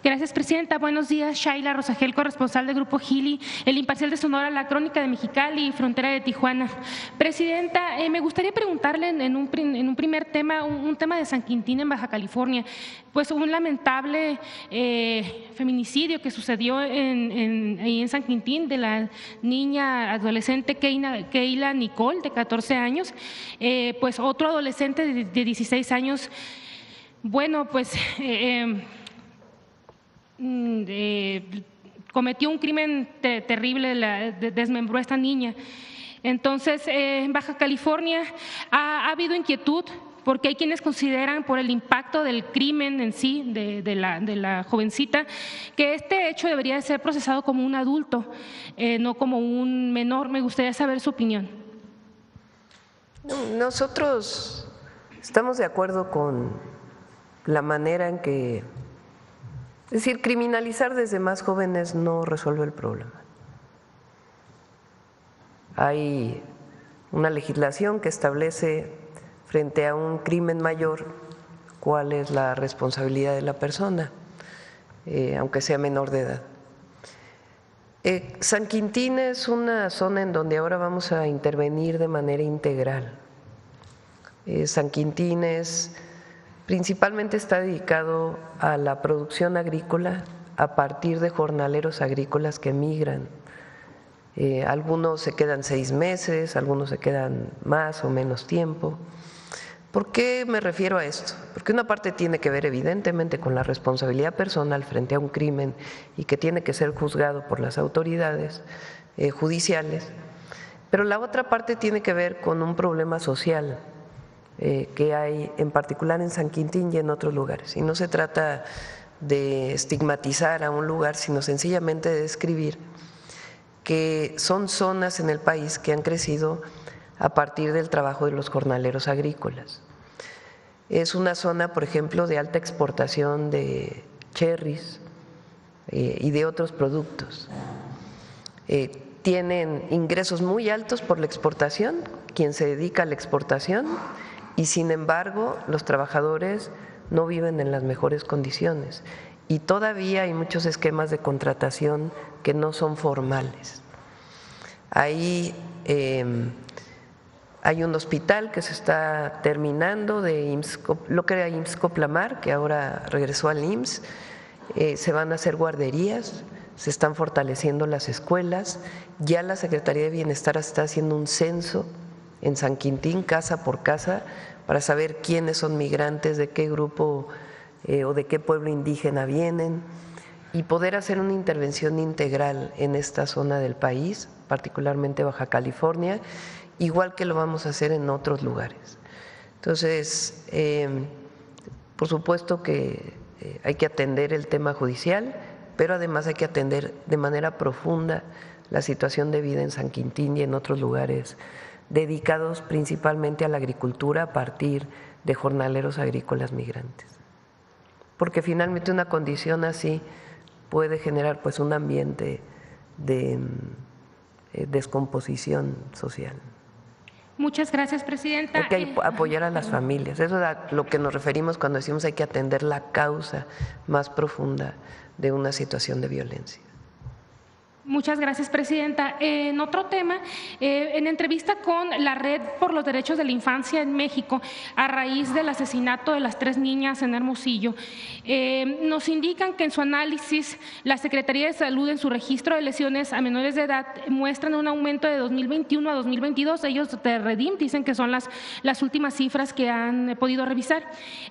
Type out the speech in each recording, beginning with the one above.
Gracias, presidenta. Buenos días, Shaila Rosagel, corresponsal del Grupo Gili, El Imparcial de Sonora, La Crónica de Mexicali y Frontera de Tijuana. Presidenta, me gustaría preguntarle en un primer tema, un tema de San Quintín en Baja California, pues un lamentable feminicidio que sucedió ahí en San Quintín de la niña adolescente Keila Nicole, de 14 años, pues otro adolescente de 16 años, bueno, pues cometió un crimen terrible, desmembró a esta niña. Entonces, en Baja California ha habido inquietud porque hay quienes consideran, por el impacto del crimen en sí, de la jovencita, que este hecho debería de ser procesado como un adulto, no como un menor. Me gustaría saber su opinión. Nosotros estamos de acuerdo con la manera en que… Es decir, criminalizar desde más jóvenes no resuelve el problema. Hay una legislación que establece frente a un crimen mayor cuál es la responsabilidad de la persona, aunque sea menor de edad. San Quintín es una zona en donde ahora vamos a intervenir de manera integral. San Quintín principalmente está dedicado a la producción agrícola a partir de jornaleros agrícolas que migran. Algunos se quedan 6 meses, algunos se quedan más o menos tiempo. ¿Por qué me refiero a esto? Porque una parte tiene que ver evidentemente con la responsabilidad personal frente a un crimen y que tiene que ser juzgado por las autoridades judiciales, pero la otra parte tiene que ver con un problema social que hay en particular en San Quintín y en otros lugares. Y no se trata de estigmatizar a un lugar, sino sencillamente de describir que son zonas en el país que han crecido a partir del trabajo de los jornaleros agrícolas. Es una zona, por ejemplo, de alta exportación de cherries y de otros productos. Tienen ingresos muy altos por la exportación, quien se dedica a la exportación, y sin embargo los trabajadores no viven en las mejores condiciones y todavía hay muchos esquemas de contratación que no son formales. Ahí hay un hospital que se está terminando lo que era IMSS Coplamar, que ahora regresó al IMSS. Se van a hacer guarderías, se están fortaleciendo las escuelas, ya la Secretaría de Bienestar está haciendo un censo en San Quintín, casa por casa, para saber quiénes son migrantes, de qué grupo o de qué pueblo indígena vienen, y poder hacer una intervención integral en esta zona del país, particularmente Baja California, igual que lo vamos a hacer en otros lugares. Entonces, por supuesto que hay que atender el tema judicial, pero además hay que atender de manera profunda la situación de vida en San Quintín y en otros lugares dedicados principalmente a la agricultura a partir de jornaleros agrícolas migrantes. Porque finalmente una condición así puede generar pues un ambiente de descomposición social. Muchas gracias, presidenta. Hay que apoyar a las familias, eso es a lo que nos referimos cuando decimos hay que atender la causa más profunda de una situación de violencia. Muchas gracias, presidenta. En otro tema, en entrevista con la Red por los Derechos de la Infancia en México, a raíz del asesinato de las 3 niñas en Hermosillo, nos indican que en su análisis la Secretaría de Salud en su registro de lesiones a menores de edad muestran un aumento de 2021 a 2022. Ellos de Redim dicen que son las últimas cifras que han podido revisar.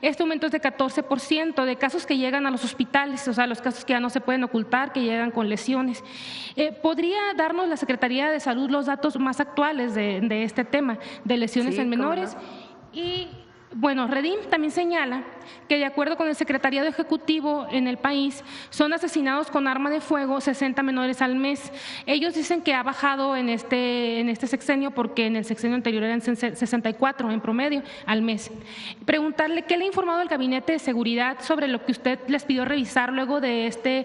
Este aumento es de 14% de casos que llegan a los hospitales, o sea, los casos que ya no se pueden ocultar, que llegan con lesiones. ¿Podría darnos la Secretaría de Salud los datos más actuales de este tema de lesiones en menores? Y bueno, Redim también señala que de acuerdo con el Secretariado Ejecutivo en el país son asesinados con arma de fuego 60 menores al mes. Ellos dicen que ha bajado en este sexenio porque en el sexenio anterior eran 64 en promedio al mes. Preguntarle qué le ha informado el Gabinete de Seguridad sobre lo que usted les pidió revisar luego de este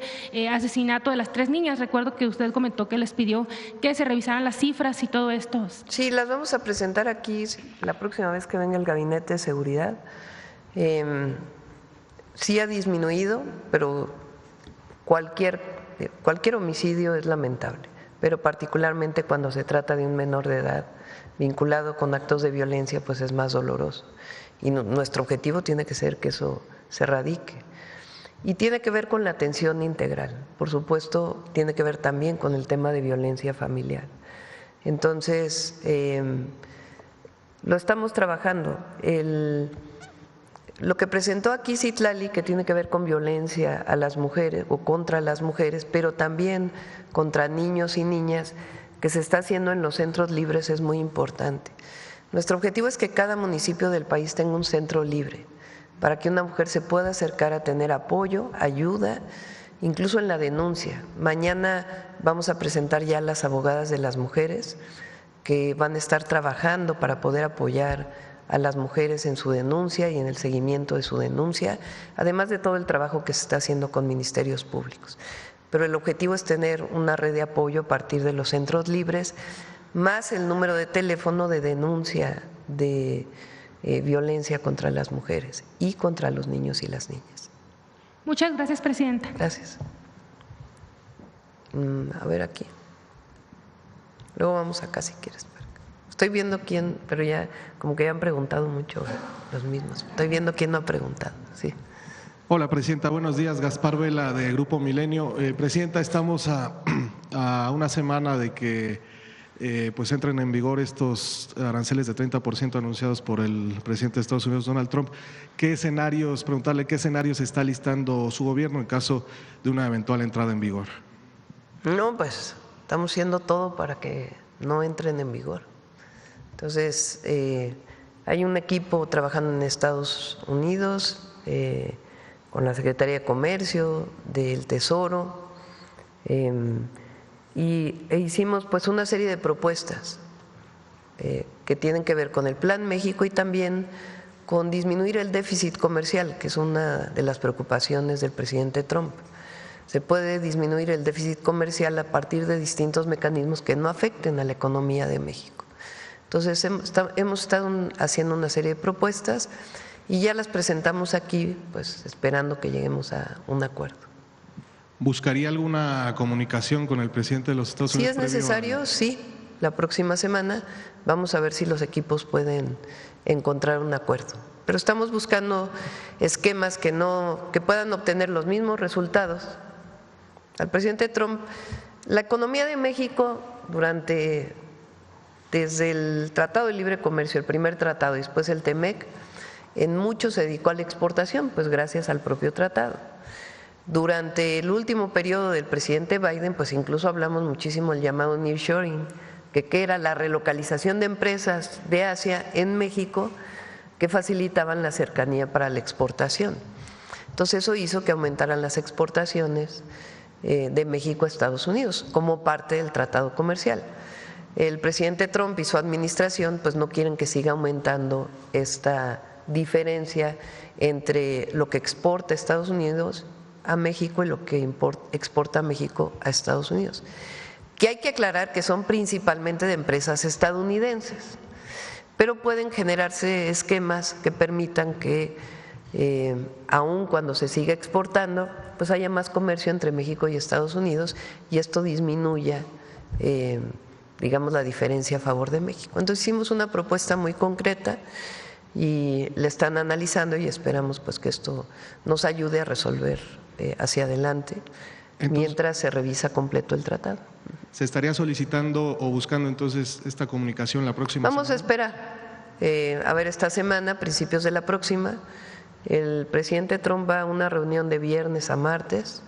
asesinato de las 3 niñas. Recuerdo que usted comentó que les pidió que se revisaran las cifras y todo esto. Sí, las vamos a presentar aquí la próxima vez que venga el Gabinete de Seguridad. Sí ha disminuido, pero cualquier homicidio es lamentable, pero particularmente cuando se trata de un menor de edad vinculado con actos de violencia, pues es más doloroso. Y nuestro objetivo tiene que ser que eso se erradique. Y tiene que ver con la atención integral, por supuesto, tiene que ver también con el tema de violencia familiar. Entonces, lo estamos trabajando. Lo que presentó aquí Citlali, que tiene que ver con violencia a las mujeres o contra las mujeres, pero también contra niños y niñas, que se está haciendo en los centros libres, es muy importante. Nuestro objetivo es que cada municipio del país tenga un centro libre, para que una mujer se pueda acercar a tener apoyo, ayuda, incluso en la denuncia. Mañana vamos a presentar ya a las abogadas de las mujeres que van a estar trabajando para poder apoyar a las mujeres en su denuncia y en el seguimiento de su denuncia, además de todo el trabajo que se está haciendo con ministerios públicos. Pero el objetivo es tener una red de apoyo a partir de los centros libres, más el número de teléfono de denuncia de violencia contra las mujeres y contra los niños y las niñas. Muchas gracias, presidenta. Gracias. A ver aquí. Luego vamos acá si quieres. Estoy viendo quién, pero ya como que ya han preguntado mucho los mismos. Estoy viendo quién no ha preguntado. Sí. Hola, presidenta. Buenos días. Gaspar Vela, de Grupo Milenio. Presidenta, estamos a una semana de que pues entren en vigor estos aranceles de 30% anunciados por el presidente de Estados Unidos, Donald Trump. Preguntarle qué escenarios está listando su gobierno en caso de una eventual entrada en vigor. No, pues estamos haciendo todo para que no entren en vigor. Entonces, hay un equipo trabajando en Estados Unidos con la Secretaría de Comercio, del Tesoro, e hicimos pues una serie de propuestas que tienen que ver con el Plan México y también con disminuir el déficit comercial, que es una de las preocupaciones del presidente Trump. Se puede disminuir el déficit comercial a partir de distintos mecanismos que no afecten a la economía de México. Entonces, hemos estado haciendo una serie de propuestas y ya las presentamos aquí, pues esperando que lleguemos a un acuerdo. ¿Buscaría alguna comunicación con el presidente de los Estados Unidos? Si es necesario, sí. La próxima semana vamos a ver si los equipos pueden encontrar un acuerdo. Pero estamos buscando esquemas que puedan obtener los mismos resultados. Al presidente Trump, la economía de México desde el Tratado de Libre Comercio, el primer tratado y después el TEMEC, en mucho se dedicó a la exportación, pues gracias al propio tratado. Durante el último periodo del presidente Biden, pues incluso hablamos muchísimo del llamado nearshoring, que era la relocalización de empresas de Asia en México que facilitaban la cercanía para la exportación. Entonces eso hizo que aumentaran las exportaciones de México a Estados Unidos como parte del tratado comercial. El presidente Trump y su administración pues no quieren que siga aumentando esta diferencia entre lo que exporta Estados Unidos a México y lo que exporta México a Estados Unidos. Que hay que aclarar que son principalmente de empresas estadounidenses, pero pueden generarse esquemas que permitan que aun cuando se siga exportando, pues haya más comercio entre México y Estados Unidos y esto disminuya digamos la diferencia a favor de México. Entonces hicimos una propuesta muy concreta y la están analizando y esperamos pues que esto nos ayude a resolver hacia adelante. Entonces, mientras se revisa completo el tratado. ¿Se estaría solicitando o buscando entonces esta comunicación la próxima semana? Vamos a esperar, a ver esta semana, principios de la próxima, el presidente Trump va a una reunión de viernes a martes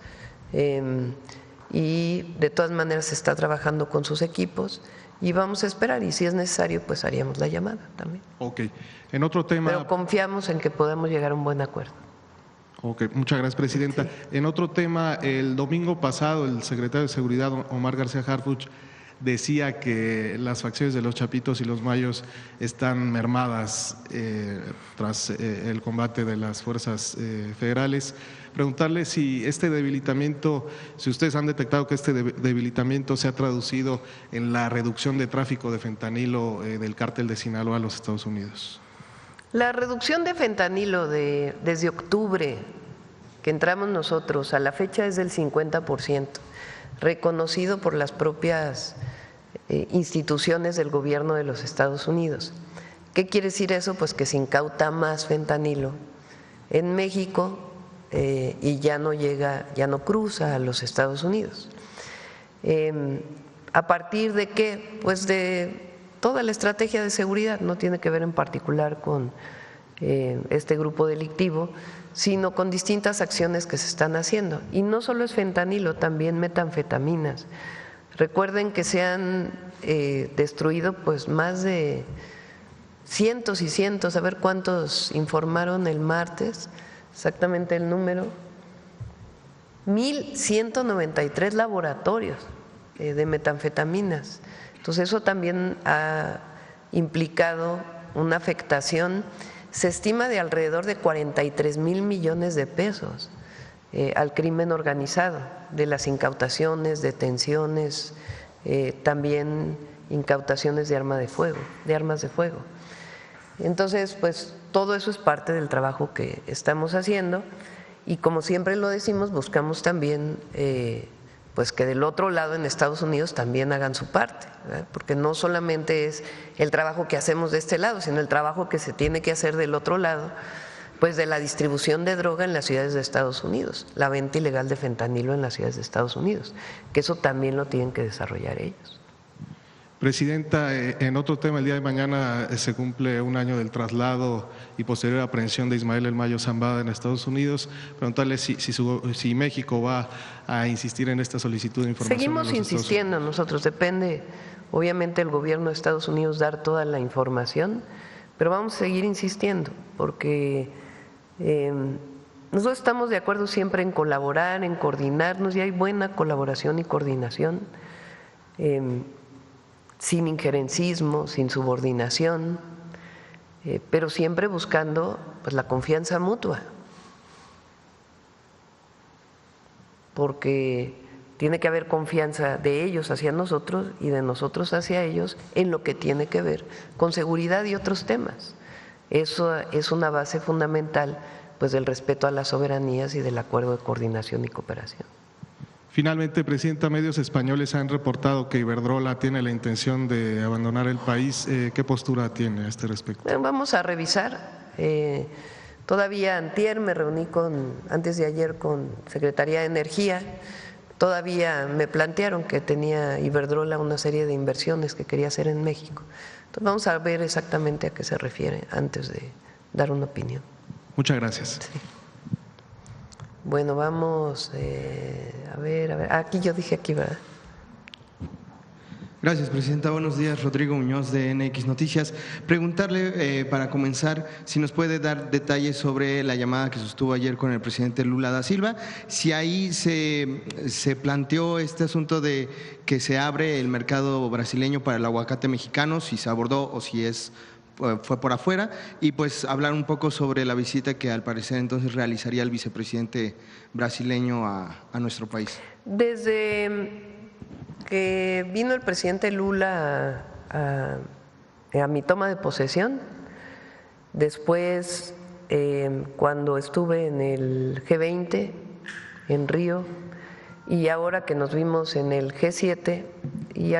y de todas maneras se está trabajando con sus equipos y vamos a esperar y si es necesario pues haríamos la llamada también. Ok, en otro tema… Pero confiamos en que podamos llegar a un buen acuerdo. Ok, muchas gracias, presidenta. Sí. En otro tema, el domingo pasado el secretario de Seguridad, Omar García Harfuch, decía que las facciones de los Chapitos y los Mayos están mermadas tras el combate de las fuerzas federales. Preguntarle si este debilitamiento, si ustedes han detectado que este debilitamiento se ha traducido en la reducción de tráfico de fentanilo del cártel de Sinaloa a los Estados Unidos. La reducción de fentanilo desde octubre que entramos nosotros a la fecha es del 50%, reconocido por las propias instituciones del gobierno de los Estados Unidos. ¿Qué quiere decir eso? Pues que se incauta más fentanilo en México y ya no cruza a los Estados Unidos. ¿A partir de qué? Pues de toda la estrategia de seguridad, no tiene que ver en particular con este grupo delictivo, sino con distintas acciones que se están haciendo. Y no solo es fentanilo, también metanfetaminas. Recuerden que se han destruido pues más de cientos y cientos, a ver cuántos informaron el martes, exactamente el número, 1.193 laboratorios de metanfetaminas. Entonces eso también ha implicado una afectación, se estima de alrededor de 43,000 millones de pesos al crimen organizado, de las incautaciones, detenciones, también incautaciones de armas de fuego. Entonces, pues todo eso es parte del trabajo que estamos haciendo y como siempre lo decimos, buscamos también pues que del otro lado en Estados Unidos también hagan su parte, ¿verdad? Porque no solamente es el trabajo que hacemos de este lado, sino el trabajo que se tiene que hacer del otro lado, pues de la distribución de droga en las ciudades de Estados Unidos, la venta ilegal de fentanilo en las ciudades de Estados Unidos, que eso también lo tienen que desarrollar ellos. Presidenta, en otro tema, el día de mañana se cumple un año del traslado y posterior aprehensión de Ismael El Mayo Zambada en Estados Unidos. Preguntarle si México va a insistir en esta solicitud de información. Seguimos insistiendo nosotros, depende obviamente el gobierno de Estados Unidos dar toda la información, pero vamos a seguir insistiendo porque nosotros estamos de acuerdo siempre en colaborar, en coordinarnos y hay buena colaboración y coordinación. Sin injerencismo, sin subordinación, pero siempre buscando pues, la confianza mutua, porque tiene que haber confianza de ellos hacia nosotros y de nosotros hacia ellos en lo que tiene que ver con seguridad y otros temas. Eso es una base fundamental pues, del respeto a las soberanías y del acuerdo de coordinación y cooperación. Finalmente, Presidenta, medios españoles han reportado que Iberdrola tiene la intención de abandonar el país. ¿Qué postura tiene a este respecto? Vamos a revisar. Todavía antier me reuní antes de ayer con Secretaría de Energía. Todavía me plantearon que tenía Iberdrola una serie de inversiones que quería hacer en México. Entonces vamos a ver exactamente a qué se refiere antes de dar una opinión. Muchas gracias. Sí. Bueno, vamos a ver. Aquí yo dije aquí, ¿verdad? Gracias, Presidenta. Buenos días, Rodrigo Muñoz de NX Noticias. Preguntarle, para comenzar, si nos puede dar detalles sobre la llamada que sostuvo ayer con el presidente Lula da Silva, si ahí se planteó este asunto de que se abre el mercado brasileño para el aguacate mexicano, si se abordó o si fue por afuera, y pues hablar un poco sobre la visita que al parecer entonces realizaría el vicepresidente brasileño a nuestro país. Desde que vino el presidente Lula a mi toma de posesión, después cuando estuve en el G20 en Río y ahora que nos vimos en el G7 y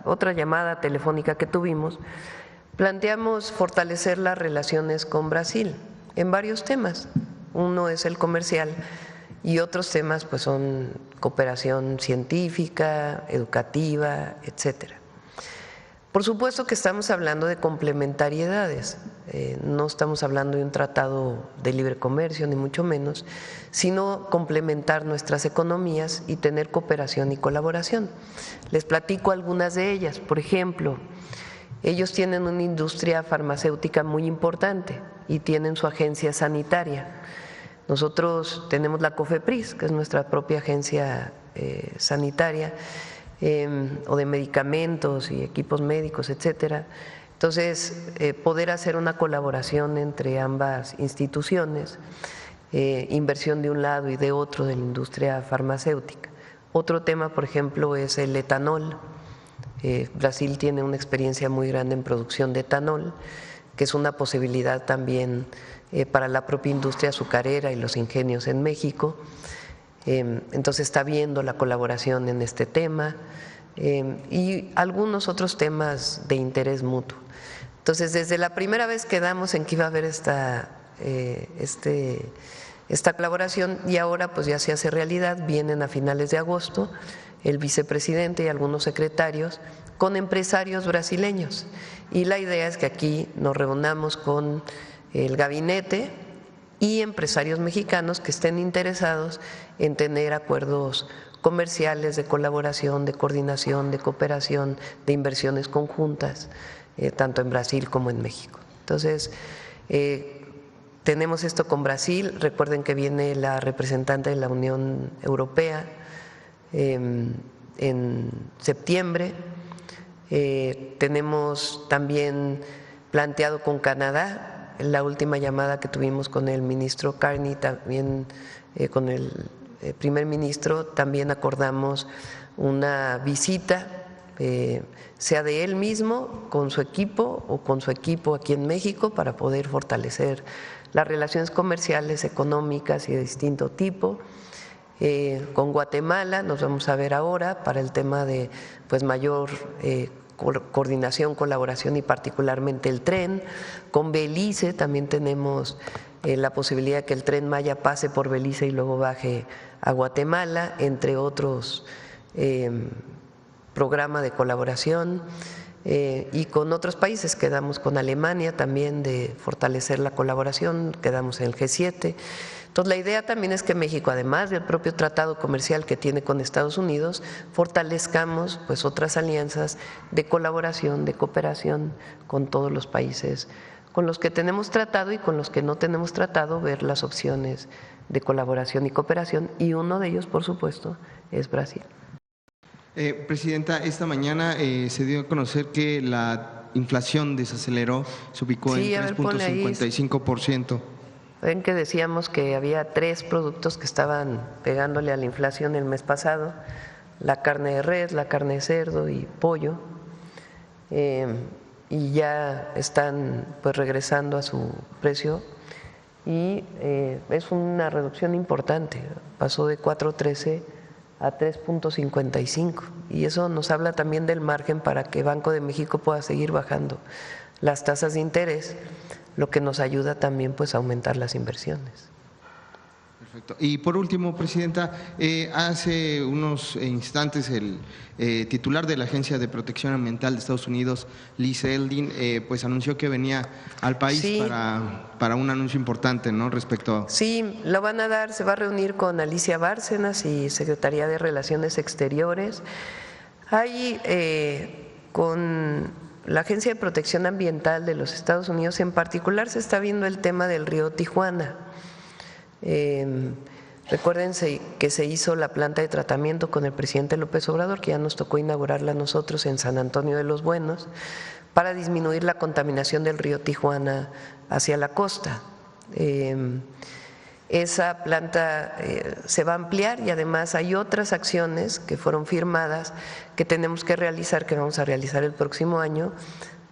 otra llamada telefónica que tuvimos, planteamos fortalecer las relaciones con Brasil en varios temas. Uno es el comercial y otros temas pues son cooperación científica, educativa, etcétera. Por supuesto que estamos hablando de complementariedades, no estamos hablando de un tratado de libre comercio ni mucho menos, sino complementar nuestras economías y tener cooperación y colaboración. Les platico algunas de ellas. Por ejemplo, ellos tienen una industria farmacéutica muy importante y tienen su agencia sanitaria. Nosotros tenemos la COFEPRIS, que es nuestra propia agencia sanitaria, o de medicamentos y equipos médicos, etcétera. Entonces, poder hacer una colaboración entre ambas instituciones, inversión de un lado y de otro de la industria farmacéutica. Otro tema, por ejemplo, es el etanol. Brasil tiene una experiencia muy grande en producción de etanol que es una posibilidad también para la propia industria azucarera y los ingenios en México. Entonces está viendo la colaboración en este tema y algunos otros temas de interés mutuo. Entonces, desde la primera vez quedamos en que iba a haber esta colaboración y ahora pues ya se hace realidad. Vienen a finales de agosto el vicepresidente y algunos secretarios con empresarios brasileños y la idea es que aquí nos reunamos con el gabinete y empresarios mexicanos que estén interesados en tener acuerdos comerciales de colaboración, de coordinación, de cooperación, de inversiones conjuntas, tanto en Brasil como en México. Entonces, tenemos esto con Brasil. Recuerden que viene la representante de la Unión Europea en septiembre. Tenemos también planteado con Canadá, la última llamada que tuvimos con el ministro Carney, también con el primer ministro, también acordamos una visita, sea de él mismo, con su equipo o con su equipo aquí en México, para poder fortalecer las relaciones comerciales, económicas y de distinto tipo. Con Guatemala nos vamos a ver ahora para el tema de pues mayor coordinación, colaboración y particularmente el tren. Con Belice también tenemos la posibilidad de que el Tren Maya pase por Belice y luego baje a Guatemala, entre otros programas de colaboración. Y con otros países, quedamos con Alemania también de fortalecer la colaboración, quedamos en el G7. Entonces, la idea también es que México, además del propio tratado comercial que tiene con Estados Unidos, fortalezcamos pues otras alianzas de colaboración, de cooperación con todos los países con los que tenemos tratado y con los que no tenemos tratado, ver las opciones de colaboración y cooperación, y uno de ellos, por supuesto, es Brasil. Presidenta, esta mañana se dio a conocer que la inflación desaceleró, se ubicó en 3.55%. Ven que decíamos que había 3 productos que estaban pegándole a la inflación el mes pasado: la carne de res, la carne de cerdo y pollo, y ya están pues regresando a su precio y es una reducción importante, pasó de 4.13 a 3.55 y eso nos habla también del margen para que Banco de México pueda seguir bajando las tasas de interés, lo que nos ayuda también pues a aumentar las inversiones. Perfecto. Y por último, Presidenta, hace unos instantes el titular de la Agencia de Protección Ambiental de Estados Unidos, Lee Zeldin, pues anunció que venía al país para un anuncio importante, ¿no? Respecto a… Sí, lo van a dar, se va a reunir con Alicia Bárcenas y Secretaría de Relaciones Exteriores. Hay con la Agencia de Protección Ambiental de los Estados Unidos en particular se está viendo el tema del río Tijuana. Recuérdense que se hizo la planta de tratamiento con el presidente López Obrador, que ya nos tocó inaugurarla a nosotros en San Antonio de los Buenos, para disminuir la contaminación del río Tijuana hacia la costa. Esa planta se va a ampliar y además hay otras acciones que fueron firmadas que tenemos que realizar, que vamos a realizar el próximo año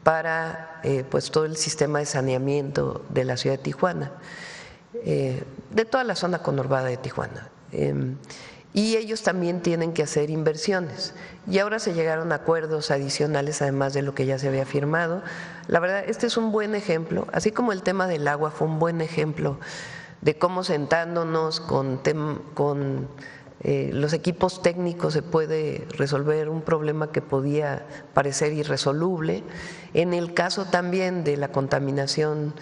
para pues todo el sistema de saneamiento de la ciudad de Tijuana, de toda la zona conurbada de Tijuana. Y ellos también tienen que hacer inversiones y ahora se llegaron a acuerdos adicionales además de lo que ya se había firmado. La verdad, este es un buen ejemplo, así como el tema del agua fue un buen ejemplo de cómo sentándonos con los equipos técnicos se puede resolver un problema que podía parecer irresoluble. En el caso también de la contaminación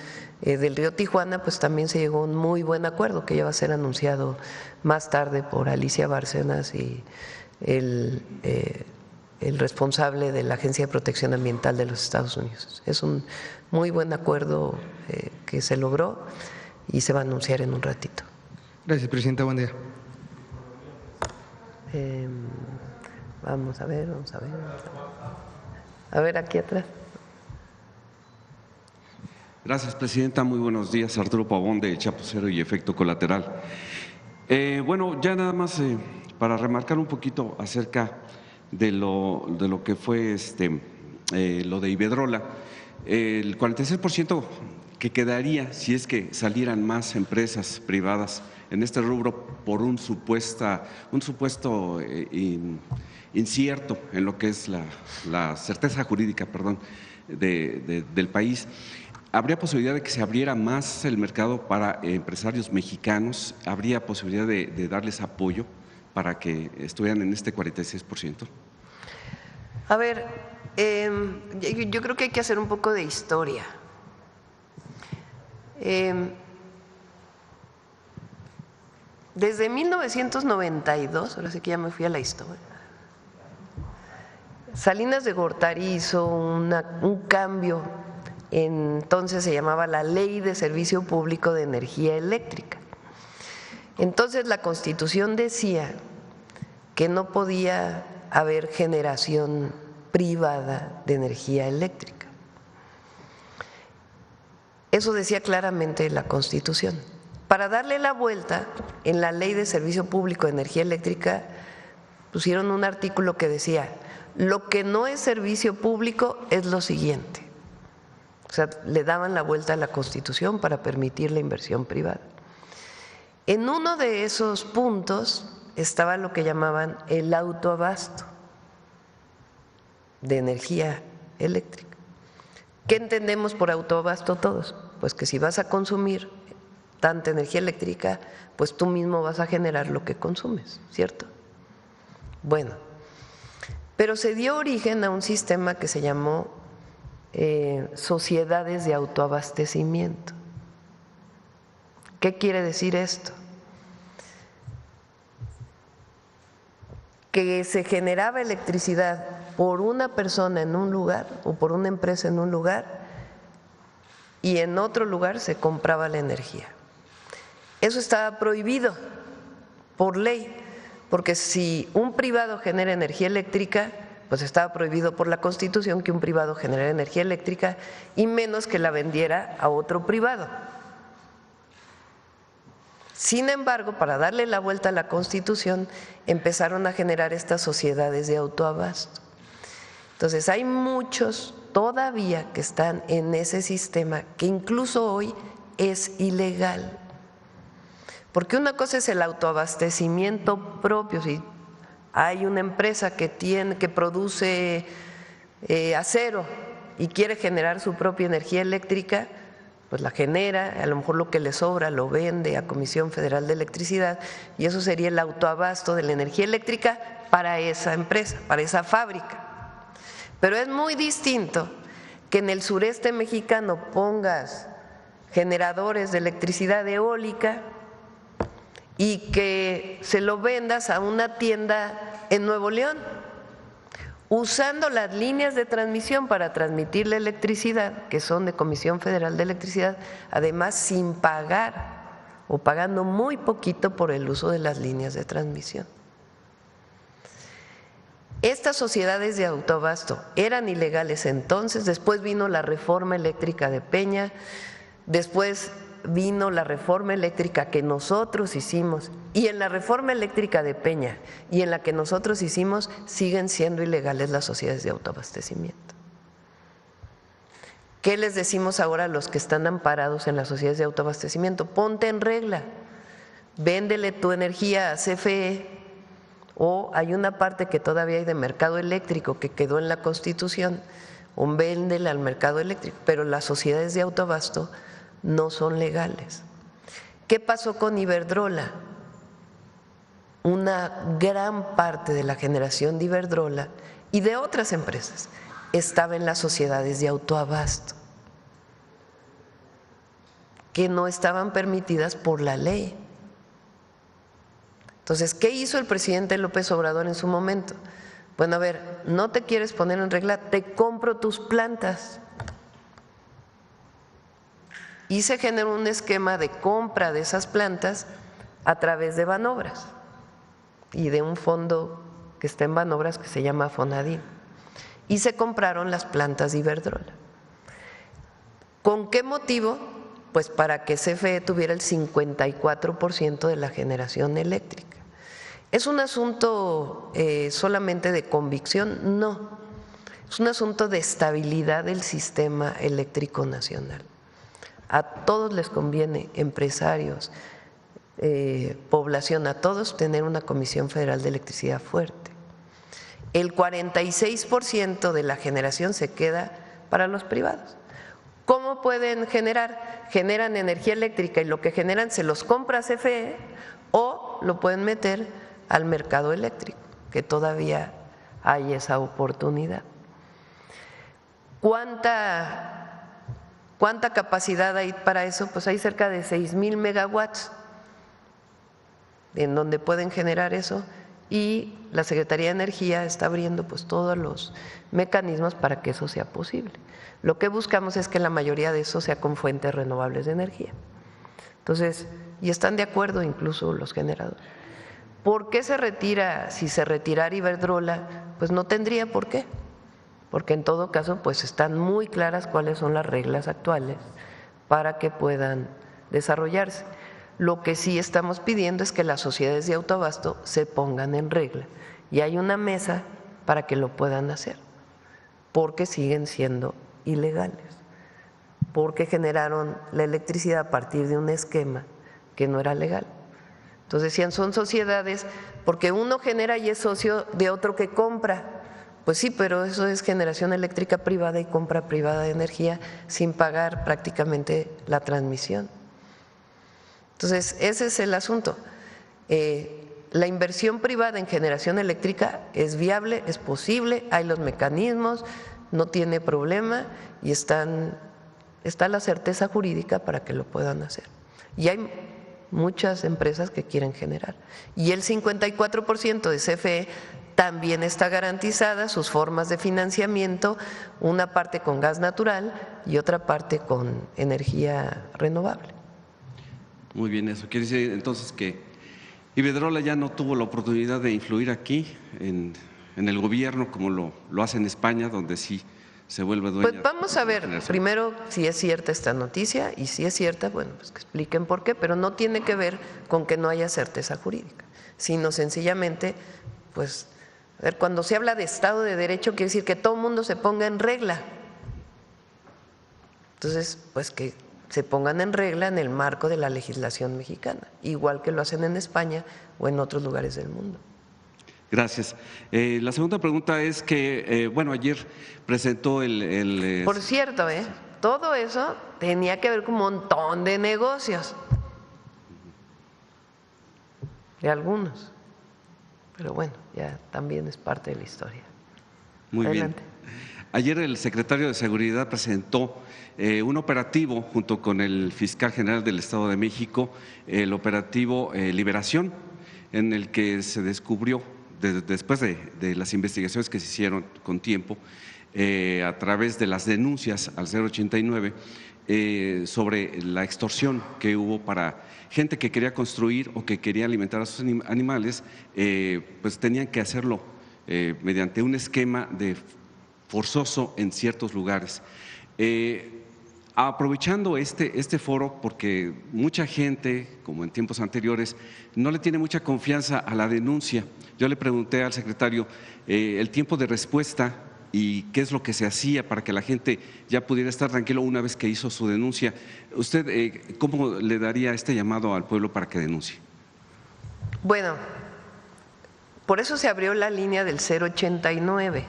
del río Tijuana, pues también se llegó a un muy buen acuerdo que ya va a ser anunciado más tarde por Alicia Bárcenas y el responsable de la Agencia de Protección Ambiental de los Estados Unidos. Es un muy buen acuerdo que se logró y se va a anunciar en un ratito. Gracias, Presidenta. Buen día. Vamos a ver. A ver, aquí atrás. Gracias, Presidenta. Muy buenos días. Arturo Pavón, de Chapucero y Efecto Colateral. Bueno, ya nada más para remarcar un poquito acerca de lo que fue lo de Iberdrola. el 46% que quedaría si es que salieran más empresas privadas en este rubro por un supuesto incierto en lo que es la certeza jurídica, del país. ¿Habría posibilidad de que se abriera más el mercado para empresarios mexicanos? ¿Habría posibilidad de darles apoyo para que estuvieran en este 46%? A ver, yo creo que hay que hacer un poco de historia. Desde 1992, ahora sí que ya me fui a la historia, Salinas de Gortari hizo un cambio, entonces se llamaba la Ley de Servicio Público de Energía Eléctrica. Entonces la Constitución decía que no podía haber generación privada de energía eléctrica. Eso decía claramente la Constitución. Para darle la vuelta, en la Ley de Servicio Público de Energía Eléctrica pusieron un artículo que decía: lo que no es servicio público es lo siguiente. O sea, le daban la vuelta a la Constitución para permitir la inversión privada. En uno de esos puntos estaba lo que llamaban el autoabasto de energía eléctrica. ¿Qué entendemos por autoabasto todos? Pues que si vas a consumir tanta energía eléctrica, pues tú mismo vas a generar lo que consumes, ¿cierto? Bueno, pero se dio origen a un sistema que se llamó sociedades de autoabastecimiento. ¿Qué quiere decir esto? Que se generaba electricidad por una persona en un lugar o por una empresa en un lugar y en otro lugar se compraba la energía. Eso estaba prohibido por ley, porque si un privado genera energía eléctrica, pues estaba prohibido por la Constitución que un privado generara energía eléctrica y menos que la vendiera a otro privado. Sin embargo, para darle la vuelta a la Constitución, empezaron a generar estas sociedades de autoabasto. Entonces, hay muchos todavía que están en ese sistema que incluso hoy es ilegal. Porque una cosa es el autoabastecimiento propio. Si hay una empresa que produce acero y quiere generar su propia energía eléctrica, pues la genera, a lo mejor lo que le sobra lo vende a Comisión Federal de Electricidad y eso sería el autoabasto de la energía eléctrica para esa empresa, para esa fábrica. Pero es muy distinto que en el sureste mexicano pongas generadores de electricidad eólica y que se lo vendas a una tienda en Nuevo León, usando las líneas de transmisión para transmitir la electricidad, que son de Comisión Federal de Electricidad, además sin pagar o pagando muy poquito por el uso de las líneas de transmisión. Estas sociedades de autoabasto eran ilegales entonces, después vino la reforma eléctrica de Peña, después vino la reforma eléctrica que nosotros hicimos y en la reforma eléctrica de Peña y en la que nosotros hicimos siguen siendo ilegales las sociedades de autoabastecimiento. ¿Qué les decimos ahora a los que están amparados en las sociedades de autoabastecimiento? Ponte en regla, véndele tu energía a CFE o hay una parte que todavía hay de mercado eléctrico que quedó en la Constitución, o véndele al mercado eléctrico, pero las sociedades de autoabasto no son legales. ¿Qué pasó con Iberdrola? Una gran parte de la generación de Iberdrola y de otras empresas estaba en las sociedades de autoabasto, que no estaban permitidas por la ley. Entonces, ¿qué hizo el presidente López Obrador en su momento? Bueno, a ver, no te quieres poner en regla, te compro tus plantas. Y se generó un esquema de compra de esas plantas a través de Banobras y de un fondo que está en Banobras que se llama Fonadín. Y se compraron las plantas de Iberdrola. ¿Con qué motivo? Pues para que CFE tuviera el 54% de la generación eléctrica. ¿Es un asunto solamente de convicción? No. es un asunto de estabilidad del sistema eléctrico nacional. A todos les conviene, empresarios, población, a todos tener una Comisión Federal de Electricidad fuerte. El 46% de la generación se queda para los privados. ¿Cómo pueden generar? Generan energía eléctrica y lo que generan se los compra CFE o lo pueden meter al mercado eléctrico, que todavía hay esa oportunidad. ¿Cuánta capacidad hay para eso? Pues hay cerca de 6,000 megawatts en donde pueden generar eso, y la Secretaría de Energía está abriendo pues todos los mecanismos para que eso sea posible. Lo que buscamos es que la mayoría de eso sea con fuentes renovables de energía. Entonces, y están de acuerdo incluso los generadores. ¿Por qué se retira? Si se retirara Iberdrola, pues no tendría por qué, porque en todo caso pues están muy claras cuáles son las reglas actuales para que puedan desarrollarse. Lo que sí estamos pidiendo es que las sociedades de autoabasto se pongan en regla y hay una mesa para que lo puedan hacer, porque siguen siendo ilegales, porque generaron la electricidad a partir de un esquema que no era legal. Entonces decían, son sociedades porque uno genera y es socio de otro que compra. Pues sí, pero eso es generación eléctrica privada y compra privada de energía sin pagar prácticamente la transmisión. Entonces, ese es el asunto. La inversión privada en generación eléctrica es viable, es posible, hay los mecanismos, no tiene problema y está la certeza jurídica para que lo puedan hacer. Y hay muchas empresas que quieren generar. Y el 54% de CFE también está garantizada sus formas de financiamiento, una parte con gas natural y otra parte con energía renovable. Muy bien, eso quiere decir entonces que Iberdrola ya no tuvo la oportunidad de influir aquí en el gobierno como lo hace en España, donde sí se vuelve dueña. Pues vamos a ver primero si es cierta esta noticia, y si es cierta, bueno, pues que expliquen por qué, pero no tiene que ver con que no haya certeza jurídica, sino sencillamente, pues, a ver, cuando se habla de Estado de Derecho quiere decir que todo el mundo se ponga en regla. Entonces, pues que se pongan en regla en el marco de la legislación mexicana, igual que lo hacen en España o en otros lugares del mundo. Gracias. La segunda pregunta es que, bueno, ayer presentó Por cierto, todo eso tenía que ver con un montón de negocios, de algunos, pero bueno, ya también es parte de la historia. Muy Adelante. bien. Ayer el secretario de Seguridad presentó un operativo junto con el fiscal general del Estado de México, el operativo Liberación, en el que se descubrió, después de las investigaciones que se hicieron con tiempo, a través de las denuncias al 089, sobre la extorsión que hubo para gente que quería construir o que quería alimentar a sus animales, pues tenían que hacerlo mediante un esquema de forzoso en ciertos lugares. Aprovechando este foro, porque mucha gente, como en tiempos anteriores, no le tiene mucha confianza a la denuncia. Yo le pregunté al secretario el tiempo de respuesta y qué es lo que se hacía para que la gente ya pudiera estar tranquilo una vez que hizo su denuncia. ¿Usted cómo le daría este llamado al pueblo para que denuncie? Bueno, por eso se abrió la línea del 089.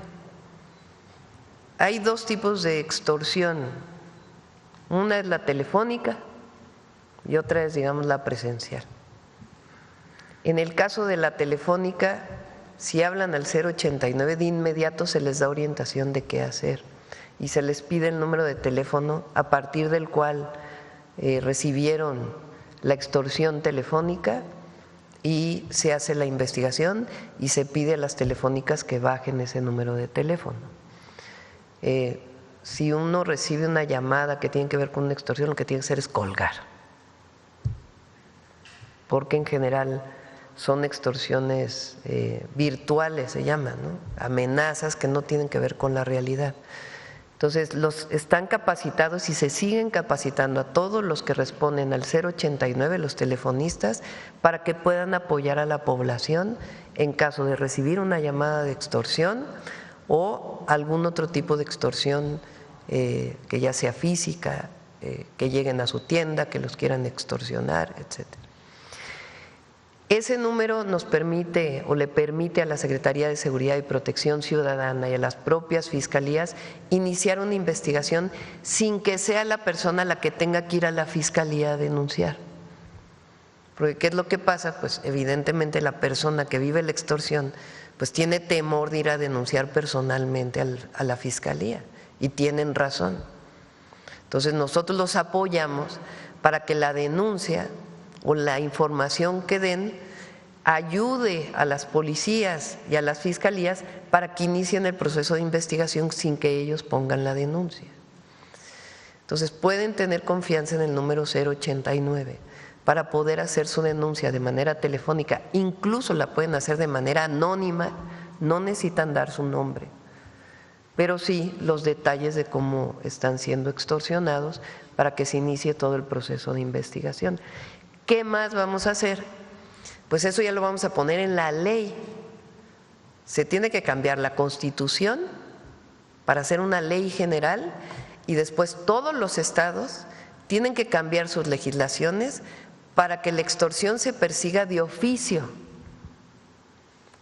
Hay dos tipos de extorsión. Una es la telefónica y otra es, digamos, la presencial. En el caso de la telefónica, si hablan al 089, de inmediato se les da orientación de qué hacer y se les pide el número de teléfono a partir del cual recibieron la extorsión telefónica y se hace la investigación y se pide a las telefónicas que bajen ese número de teléfono. Si uno recibe una llamada que tiene que ver con una extorsión, lo que tiene que hacer es colgar, porque en general son extorsiones virtuales, se llaman, ¿no? Amenazas que no tienen que ver con la realidad. Entonces, los están capacitados y se siguen capacitando a todos los que responden al 089, los telefonistas, para que puedan apoyar a la población en caso de recibir una llamada de extorsión o algún otro tipo de extorsión que ya sea física, que lleguen a su tienda, que los quieran extorsionar, etcétera. Ese número nos permite o le permite a la Secretaría de Seguridad y Protección Ciudadana y a las propias fiscalías iniciar una investigación sin que sea la persona la que tenga que ir a la fiscalía a denunciar. Porque ¿qué es lo que pasa? Pues evidentemente la persona que vive la extorsión pues tiene temor de ir a denunciar personalmente a la fiscalía, y tienen razón. Entonces nosotros los apoyamos para que la denuncia o la información que den ayude a las policías y a las fiscalías para que inicien el proceso de investigación sin que ellos pongan la denuncia. Entonces pueden tener confianza en el número 089 para poder hacer su denuncia de manera telefónica, incluso la pueden hacer de manera anónima, no necesitan dar su nombre, pero sí los detalles de cómo están siendo extorsionados para que se inicie todo el proceso de investigación. ¿Qué más vamos a hacer? Pues eso ya lo vamos a poner en la ley. Se tiene que cambiar la Constitución para hacer una ley general, y después todos los estados tienen que cambiar sus legislaciones para que la extorsión se persiga de oficio,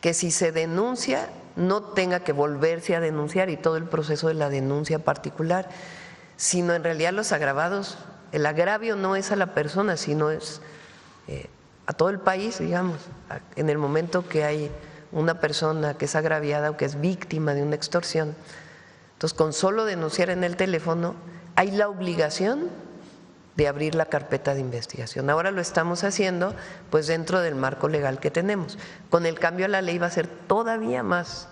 que si se denuncia no tenga que volverse a denunciar y todo el proceso de la denuncia particular, sino en realidad los agravados, el agravio no es a la persona, sino es a todo el país, digamos. En el momento que hay una persona que es agraviada o que es víctima de una extorsión, entonces con solo denunciar en el teléfono hay la obligación de abrir la carpeta de investigación. Ahora lo estamos haciendo pues dentro del marco legal que tenemos. Con el cambio a la ley va a ser todavía más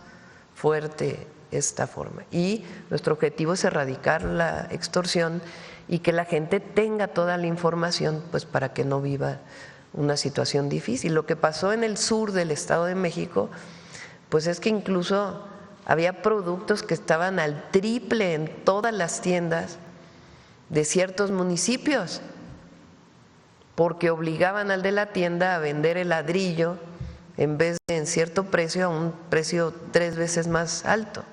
fuerte esta forma, y nuestro objetivo es erradicar la extorsión y que la gente tenga toda la información pues para que no viva una situación difícil. Lo que pasó en el sur del Estado de México pues es que incluso había productos que estaban al triple en todas las tiendas de ciertos municipios, porque obligaban al de la tienda a vender el ladrillo en vez de en cierto precio, a un precio 3 veces más alto.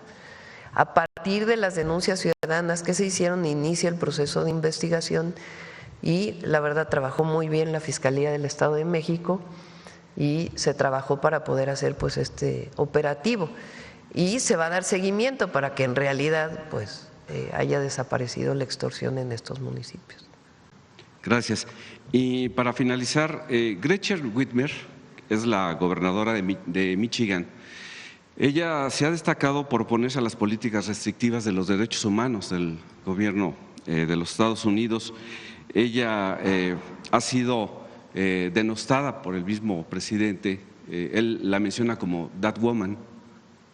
A partir de las denuncias ciudadanas que se hicieron, inicia el proceso de investigación, y la verdad trabajó muy bien la Fiscalía del Estado de México y se trabajó para poder hacer pues este operativo, y se va a dar seguimiento para que en realidad pues haya desaparecido la extorsión en estos municipios. Gracias. Y para finalizar, Gretchen Whitmer es la gobernadora de Michigan. Ella se ha destacado por oponerse a las políticas restrictivas de los derechos humanos del gobierno de los Estados Unidos. Ella ha sido denostada por el mismo presidente. Él la menciona como that woman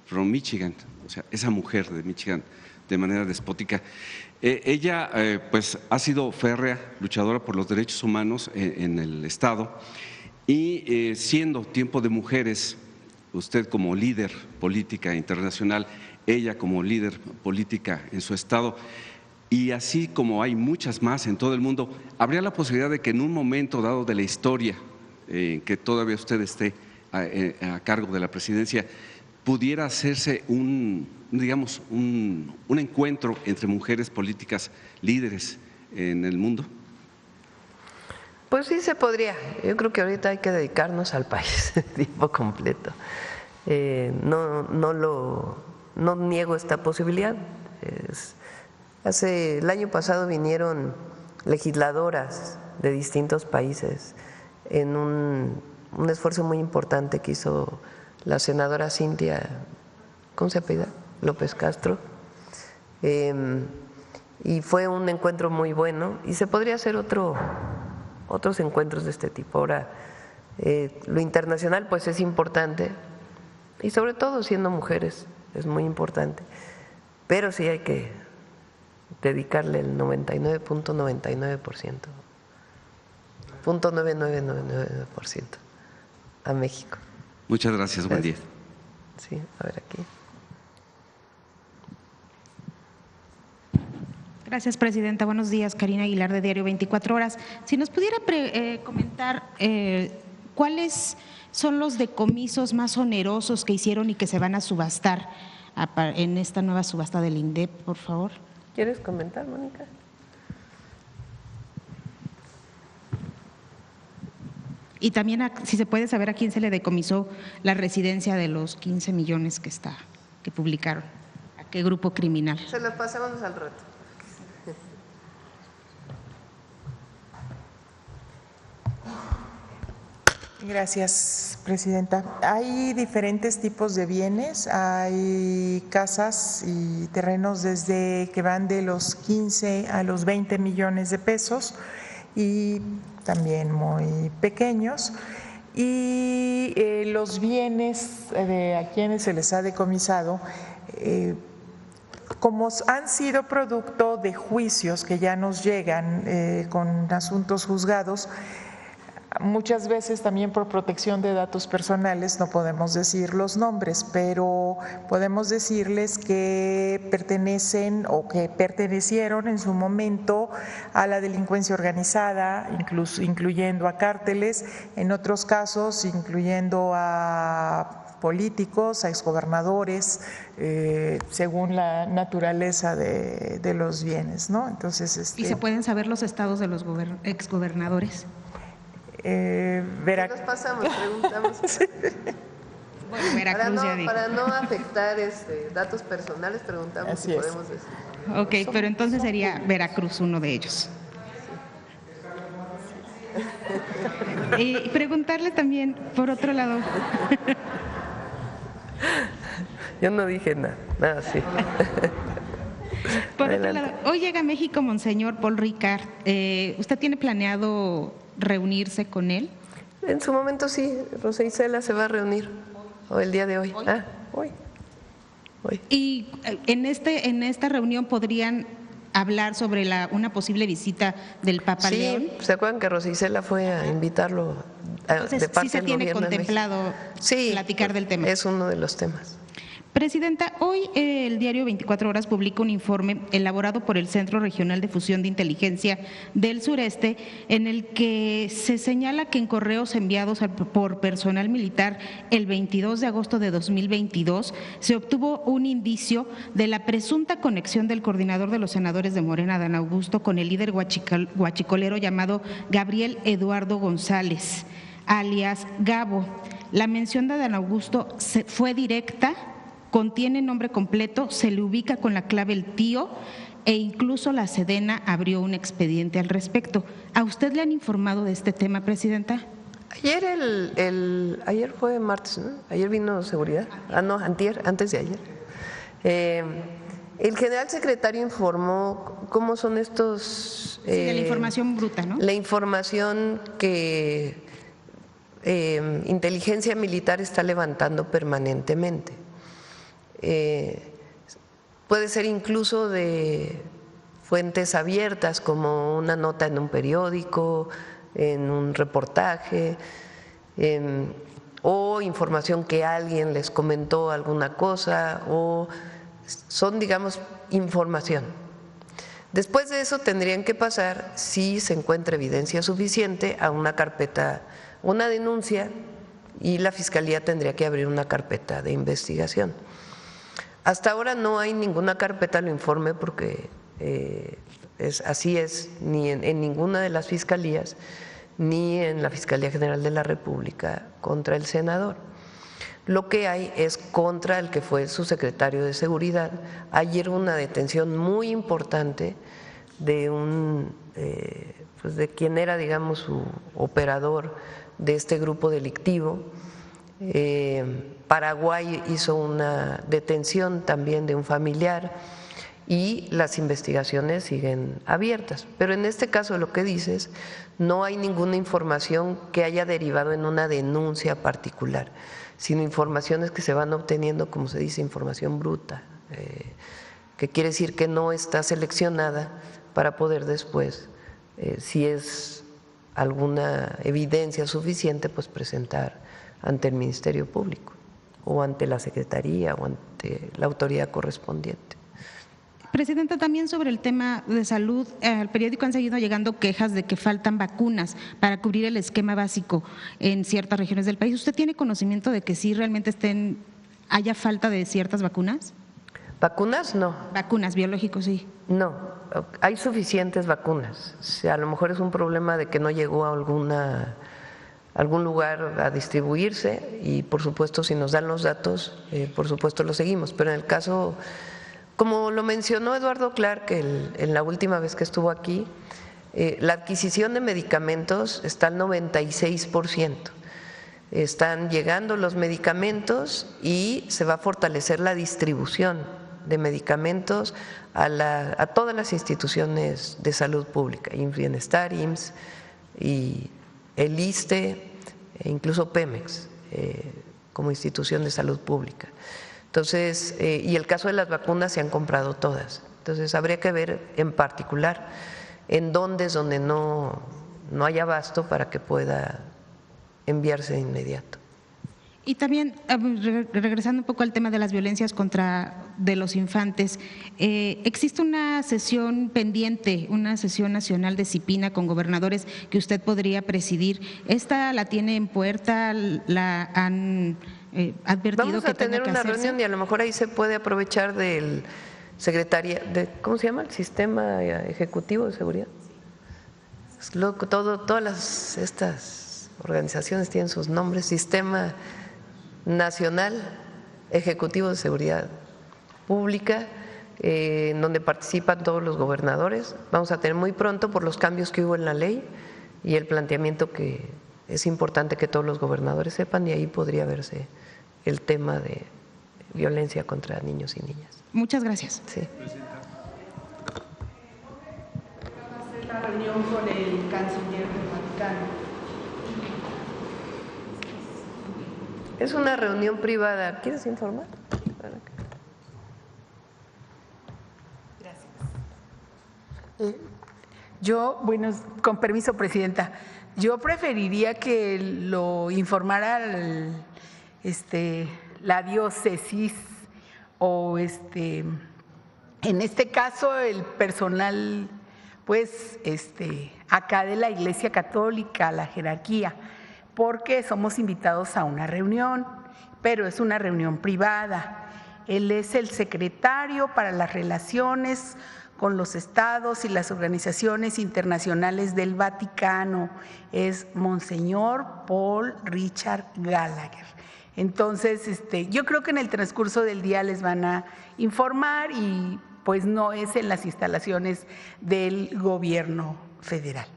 from Michigan, o sea, esa mujer de Michigan, de manera despótica. Ella pues ha sido férrea luchadora por los derechos humanos en el Estado, y siendo Tiempo de Mujeres, usted como líder política internacional, ella como líder política en su Estado, y así como hay muchas más en todo el mundo, ¿habría la posibilidad de que en un momento dado de la historia en que todavía usted esté a cargo de la presidencia, pudiera hacerse un encuentro entre mujeres políticas líderes en el mundo? Pues sí se podría. Yo creo que ahorita hay que dedicarnos al país de tiempo completo. No niego esta posibilidad. El año pasado vinieron legisladoras de distintos países en un esfuerzo muy importante que hizo la senadora Cintia, ¿cómo se apellida? López Castro, y fue un encuentro muy bueno, y se podría hacer otros encuentros de este tipo. Ahora, lo internacional pues es importante, y sobre todo siendo mujeres es muy importante, pero sí hay que dedicarle el 99.99%, 0.9999% a México. Muchas gracias, buen día. Sí, a ver aquí. Gracias, presidenta. Buenos días, Karina Aguilar, de Diario 24 Horas. Si nos pudiera comentar cuáles son los decomisos más onerosos que hicieron y que se van a subastar en esta nueva subasta del INDEP, por favor. ¿Quieres comentar, Mónica? Y también, si se puede saber a quién se le decomisó la residencia de los 15 millones que publicaron, a qué grupo criminal. Se lo pasamos al rato. Gracias, Presidenta. Hay diferentes tipos de bienes, hay casas y terrenos desde que van de los 15 a los 20 millones de pesos y también muy pequeños. Y los bienes a quienes se les ha decomisado, como han sido producto de juicios que ya nos llegan con asuntos juzgados, muchas veces también por protección de datos personales no podemos decir los nombres, pero podemos decirles que pertenecen o que pertenecieron en su momento a la delincuencia organizada, incluyendo a cárteles, en otros casos incluyendo a políticos, a exgobernadores, según la naturaleza de los bienes, ¿no? Entonces, ¿y se pueden saber los estados de los exgobernadores? Nos pasamos, preguntamos. Bueno, Veracruz para no afectar datos personales, preguntamos Así si es. podemos decir. Ok, pero entonces sería Veracruz uno de ellos. Y preguntarle también, por otro lado. Yo no dije nada, sí. Por otro Adelante. lado, hoy llega a México Monseñor Paul Ricard. ¿Usted tiene planeado reunirse con él? En su momento sí, Rosa Isela se va a reunir, o el día de hoy. Hoy. Y en esta reunión podrían hablar sobre una posible visita del Papa León. Sí, ¿se acuerdan que Rosa Isela fue a invitarlo Entonces, de parte sí se del tiene gobierno de contemplado México? platicar del tema. Es uno de los temas. Presidenta, hoy el diario 24 Horas publica un informe elaborado por el Centro Regional de Fusión de Inteligencia del Sureste, en el que se señala que en correos enviados por personal militar el 22 de agosto de 2022 se obtuvo un indicio de la presunta conexión del coordinador de los senadores de Morena, Adán Augusto, con el líder guachicolero llamado Gabriel Eduardo González, alias Gabo. La mención de Adán Augusto fue directa, contiene nombre completo, se le ubica con la clave el tío e incluso la Sedena abrió un expediente al respecto. ¿A usted le han informado de este tema, Presidenta? Ayer ayer fue martes, ¿no? Ayer vino seguridad. No, antes de ayer. El general secretario informó cómo son estos… Sí, de la información bruta, ¿no? La información que inteligencia militar está levantando permanentemente. Puede ser incluso de fuentes abiertas como una nota en un periódico, en un reportaje, o información que alguien les comentó alguna cosa, o son, digamos, información. Después de eso tendrían que pasar, si se encuentra evidencia suficiente, a una carpeta, una denuncia, y la Fiscalía tendría que abrir una carpeta de investigación. Hasta ahora no hay ninguna carpeta, lo informe porque así es, ni en ninguna de las fiscalías, ni en la Fiscalía General de la República contra el senador. Lo que hay es contra el que fue su secretario de Seguridad. Ayer una detención muy importante de de quien era, digamos, su operador de este grupo delictivo. Paraguay hizo una detención también de un familiar y las investigaciones siguen abiertas. Pero en este caso lo que dices, no hay ninguna información que haya derivado en una denuncia particular, sino informaciones que se van obteniendo, como se dice, información bruta, que quiere decir que no está seleccionada para poder después, si es alguna evidencia suficiente, pues presentar ante el Ministerio Público o ante la Secretaría o ante la autoridad correspondiente. Presidenta, también sobre el tema de salud, al periódico han seguido llegando quejas de que faltan vacunas para cubrir el esquema básico en ciertas regiones del país. ¿Usted tiene conocimiento de que sí realmente haya falta de ciertas vacunas? ¿Vacunas? No. Vacunas, biológicos, sí. No, hay suficientes vacunas. O sea, a lo mejor es un problema de que no llegó a algún lugar a distribuirse y por supuesto si nos dan los datos, por supuesto los seguimos. Pero en el caso, como lo mencionó Eduardo Clark en la última vez que estuvo aquí, la adquisición de medicamentos está al 96%. Están llegando los medicamentos y se va a fortalecer la distribución de medicamentos a todas las instituciones de salud pública, Bienestar, IMSS y el ISSSTE e incluso Pemex como institución de salud pública. Entonces, y el caso de las vacunas se han comprado todas. Entonces, habría que ver en particular en dónde es donde no hay abasto para que pueda enviarse de inmediato. Y también, regresando un poco al tema de las violencias de los infantes, existe una sesión pendiente, una sesión nacional de CIPINA con gobernadores que usted podría presidir. ¿Esta la tiene en puerta? ¿La han advertido? Vamos que a tener una reunión y a lo mejor ahí se puede aprovechar del secretaria, ¿cómo se llama? El Sistema Ejecutivo de Seguridad. Todas estas organizaciones tienen sus nombres, Sistema Nacional Ejecutivo de Seguridad Pública, en donde participan todos los gobernadores. Vamos a tener muy pronto por los cambios que hubo en la ley y el planteamiento que es importante que todos los gobernadores sepan, y ahí podría verse el tema de violencia contra niños y niñas. Muchas gracias. Sí. ¿Va a ser la reunión con el canciller del Vaticano? Es una reunión privada. ¿Quieres informar? Gracias. Yo, bueno, con permiso, Presidenta, yo preferiría que lo informara la diócesis o en este caso el personal, pues, acá de la Iglesia Católica, la jerarquía, porque somos invitados a una reunión, pero es una reunión privada. Él es el secretario para las relaciones con los estados y las organizaciones internacionales del Vaticano, es Monseñor Paul Richard Gallagher. Entonces, yo creo que en el transcurso del día les van a informar y pues no es en las instalaciones del gobierno federal.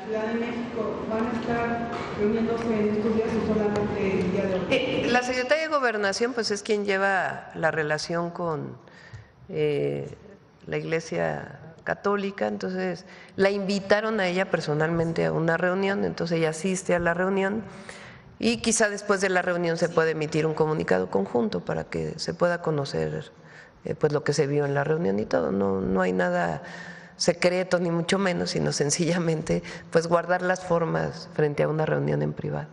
Ciudad de México, ¿van a estar reuniéndose en estos días o solamente el día de hoy? La Secretaría de Gobernación pues es quien lleva la relación con la Iglesia Católica, entonces la invitaron a ella personalmente a una reunión, entonces ella asiste a la reunión y quizá después de la reunión se puede emitir un comunicado conjunto para que se pueda conocer pues lo que se vio en la reunión y todo. No hay nada secreto ni mucho menos, sino sencillamente pues guardar las formas frente a una reunión en privado.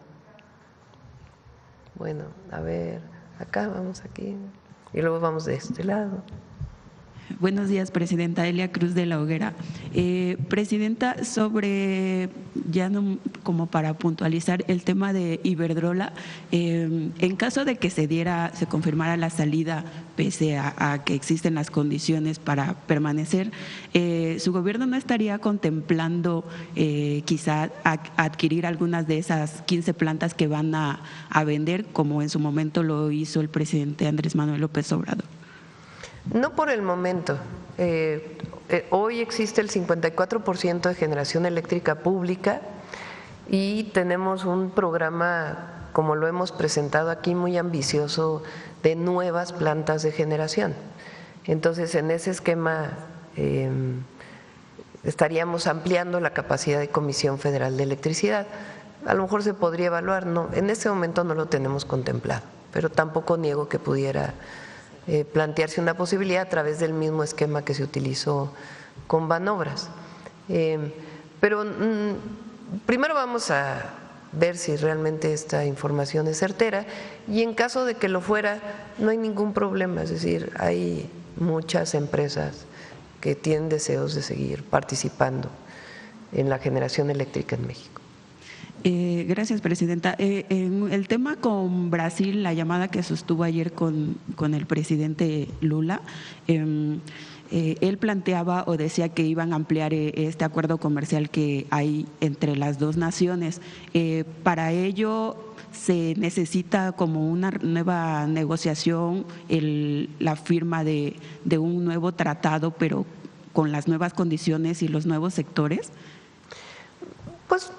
Bueno, a ver, acá, vamos aquí y luego vamos de este lado. Buenos días, Presidenta. Elia Cruz de la Hoguera. Presidenta, sobre, ya no, como para puntualizar el tema de Iberdrola, en caso de que se confirmara la salida, pese a que existen las condiciones para permanecer, ¿su gobierno no estaría contemplando quizá adquirir algunas de esas 15 plantas que van a vender, como en su momento lo hizo el presidente Andrés Manuel López Obrador? No por el momento. Hoy existe el 54% de generación eléctrica pública y tenemos un programa, como lo hemos presentado aquí, muy ambicioso de nuevas plantas de generación. Entonces, en ese esquema estaríamos ampliando la capacidad de Comisión Federal de Electricidad. A lo mejor se podría evaluar, no, en este momento no lo tenemos contemplado, pero tampoco niego que pudiera plantearse una posibilidad a través del mismo esquema que se utilizó con Banobras. Pero primero vamos a ver si realmente esta información es certera y en caso de que lo fuera no hay ningún problema, es decir, hay muchas empresas que tienen deseos de seguir participando en la generación eléctrica en México. Gracias, presidenta. En el tema con Brasil, la llamada que sostuvo ayer con el presidente Lula, él planteaba o decía que iban a ampliar este acuerdo comercial que hay entre las dos naciones. Para ello se necesita como una nueva negociación, la firma de un nuevo tratado, pero con las nuevas condiciones y los nuevos sectores. Pues,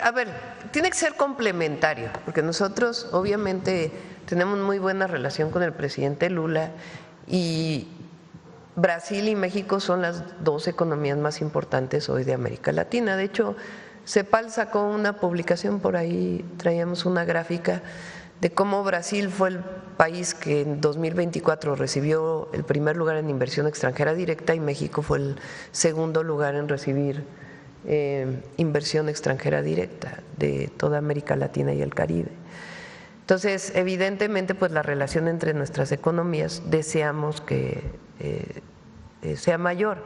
a ver, tiene que ser complementario, porque nosotros obviamente tenemos muy buena relación con el presidente Lula y Brasil y México son las dos economías más importantes hoy de América Latina. De hecho, CEPAL sacó una publicación, por ahí traíamos una gráfica de cómo Brasil fue el país que en 2024 recibió el primer lugar en inversión extranjera directa y México fue el segundo lugar en recibir inversión extranjera directa de toda América Latina y el Caribe. Entonces, evidentemente, pues la relación entre nuestras economías deseamos que sea mayor.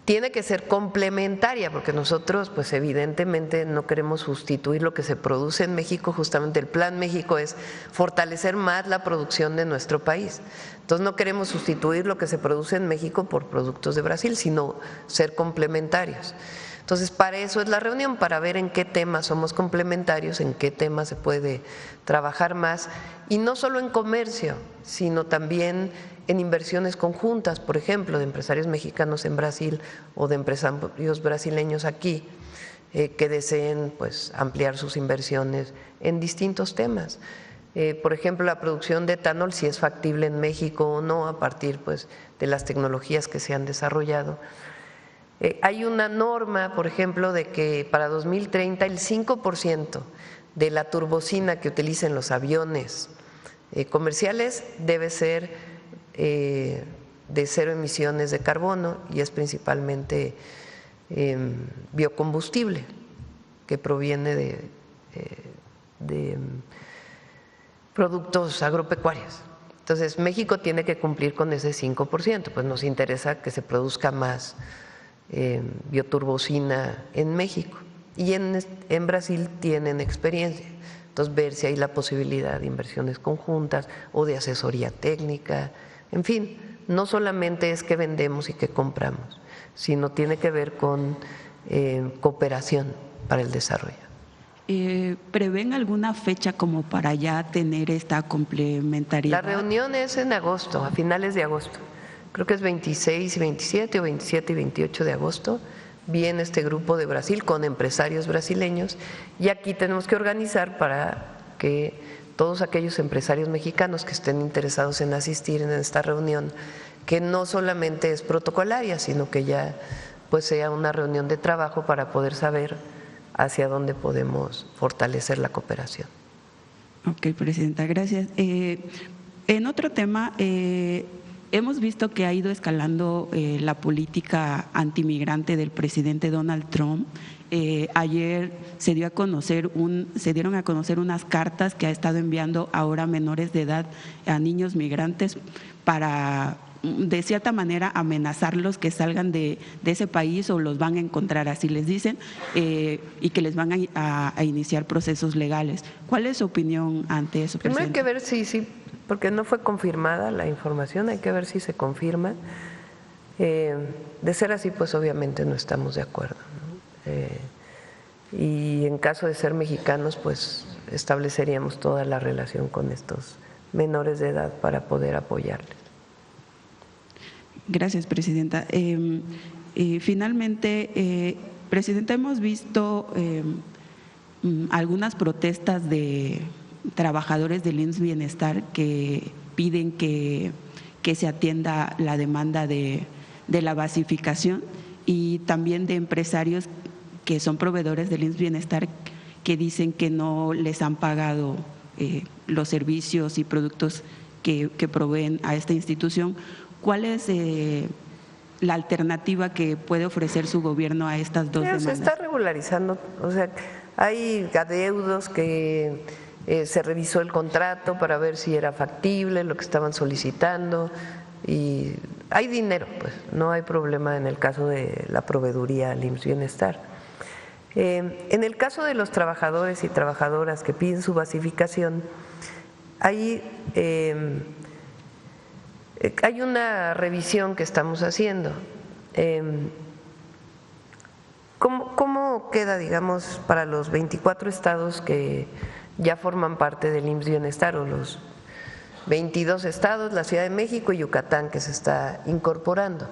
Tiene que ser complementaria, porque nosotros, pues evidentemente no queremos sustituir lo que se produce en México. Justamente el Plan México es fortalecer más la producción de nuestro país. Entonces no queremos sustituir lo que se produce en México por productos de Brasil, sino ser complementarios. Entonces, para eso es la reunión, para ver en qué temas somos complementarios, en qué temas se puede trabajar más, y no solo en comercio, sino también en inversiones conjuntas, por ejemplo, de empresarios mexicanos en Brasil o de empresarios brasileños aquí, que deseen pues ampliar sus inversiones en distintos temas. Por ejemplo, la producción de etanol, si es factible en México o no, a partir pues de las tecnologías que se han desarrollado. Hay una norma, por ejemplo, de que para 2030 el 5% de la turbocina que utilicen los aviones comerciales debe ser de cero emisiones de carbono y es principalmente biocombustible que proviene de productos agropecuarios. Entonces, México tiene que cumplir con ese 5%, pues nos interesa que se produzca más bioturbocina en México y en Brasil tienen experiencia, entonces ver si hay la posibilidad de inversiones conjuntas o de asesoría técnica, en fin, no solamente es que vendemos y que compramos, sino tiene que ver con cooperación para el desarrollo. ¿Prevén alguna fecha como para ya tener esta complementariedad? La reunión es en agosto, a finales de agosto. Creo que es 26 y 27 o 27 y 28 de agosto, viene este grupo de Brasil con empresarios brasileños y aquí tenemos que organizar para que todos aquellos empresarios mexicanos que estén interesados en asistir en esta reunión, que no solamente es protocolaria, sino que ya pues sea una reunión de trabajo para poder saber hacia dónde podemos fortalecer la cooperación. Ok, presidenta, gracias. En otro tema, hemos visto que ha ido escalando la política antimigrante del presidente Donald Trump. Ayer se dieron a conocer unas cartas que ha estado enviando ahora menores de edad a niños migrantes para, de cierta manera, amenazarlos que salgan de ese país o los van a encontrar, así les dicen, y que les van a iniciar procesos legales. ¿Cuál es su opinión ante eso, Primero presidente? hay que ver si porque no fue confirmada la información, hay que ver si se confirma. De ser así, pues obviamente no estamos de acuerdo, ¿no? Y en caso de ser mexicanos, pues estableceríamos toda la relación con estos menores de edad para poder apoyarles. Gracias, presidenta. Finalmente, presidenta, hemos visto algunas protestas de trabajadores del IMSS Bienestar que piden que se atienda la demanda de la basificación y también de empresarios que son proveedores del IMSS Bienestar que dicen que no les han pagado los servicios y productos que proveen a esta institución. ¿Cuál es la alternativa que puede ofrecer su gobierno a estas dos demandas? Se está regularizando, o sea, hay adeudos que se revisó el contrato para ver si era factible lo que estaban solicitando y hay dinero, pues no hay problema en el caso de la proveeduría al IMSS Bienestar. En el caso de los trabajadores y trabajadoras que piden su basificación, hay una revisión que estamos haciendo. ¿Cómo queda, digamos, para los 24 estados que ya forman parte del IMSS Bienestar, o los 22 estados, la Ciudad de México y Yucatán, que se está incorporando?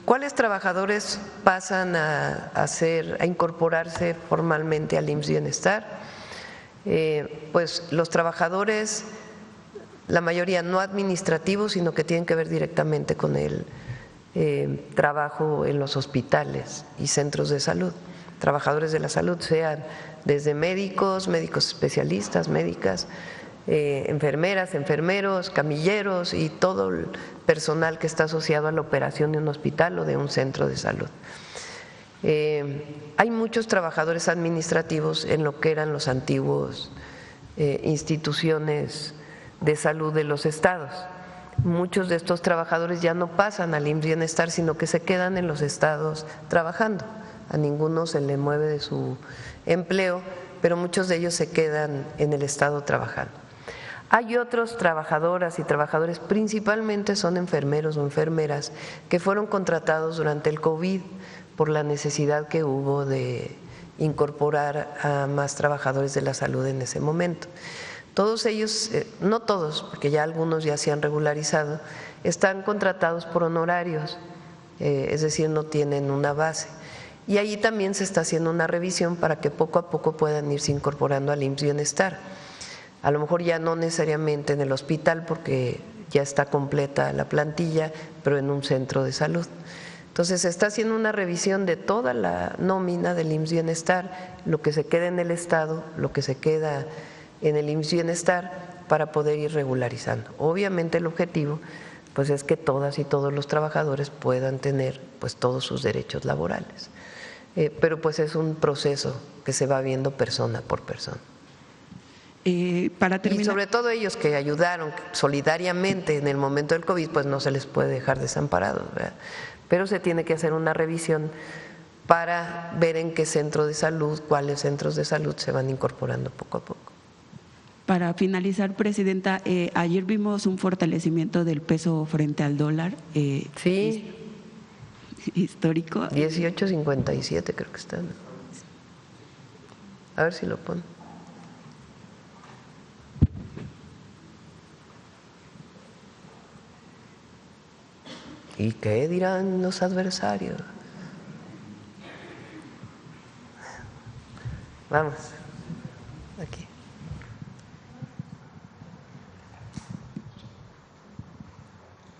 ¿Cuáles trabajadores pasan a incorporarse formalmente al IMSS Bienestar? Pues los trabajadores, la mayoría no administrativos, sino que tienen que ver directamente con el trabajo en los hospitales y centros de salud. Trabajadores de la salud, sean desde médicos, médicos especialistas, médicas, enfermeras, enfermeros, camilleros y todo el personal que está asociado a la operación de un hospital o de un centro de salud. Hay muchos trabajadores administrativos en lo que eran los antiguos instituciones de salud de los estados. Muchos de estos trabajadores ya no pasan al IMSS Bienestar, sino que se quedan en los estados trabajando. A ninguno se le mueve de su empleo, pero muchos de ellos se quedan en el estado trabajando. Hay otros trabajadoras y trabajadores, principalmente son enfermeros o enfermeras, que fueron contratados durante el COVID por la necesidad que hubo de incorporar a más trabajadores de la salud en ese momento. Todos ellos, no todos, porque ya algunos ya se han regularizado, están contratados por honorarios, es decir, no tienen una base. Y allí también se está haciendo una revisión para que poco a poco puedan irse incorporando al IMSS Bienestar. A lo mejor ya no necesariamente en el hospital, porque ya está completa la plantilla, pero en un centro de salud. Entonces se está haciendo una revisión de toda la nómina del IMSS Bienestar, lo que se queda en el Estado, lo que se queda en el IMSS Bienestar, para poder ir regularizando. Obviamente el objetivo pues es que todas y todos los trabajadores puedan tener pues todos sus derechos laborales. Pero pues es un proceso que se va viendo persona por persona. Para terminar, y sobre todo ellos que ayudaron solidariamente en el momento del COVID, pues no se les puede dejar desamparados, ¿verdad? Pero se tiene que hacer una revisión para ver en qué centro de salud, cuáles centros de salud se van incorporando poco a poco. Para finalizar, Presidenta, ayer vimos un fortalecimiento del peso frente al dólar. Sí. Histórico. 18.57 creo que está. A ver si lo pone. ¿Y qué dirán los adversarios? Vamos, aquí.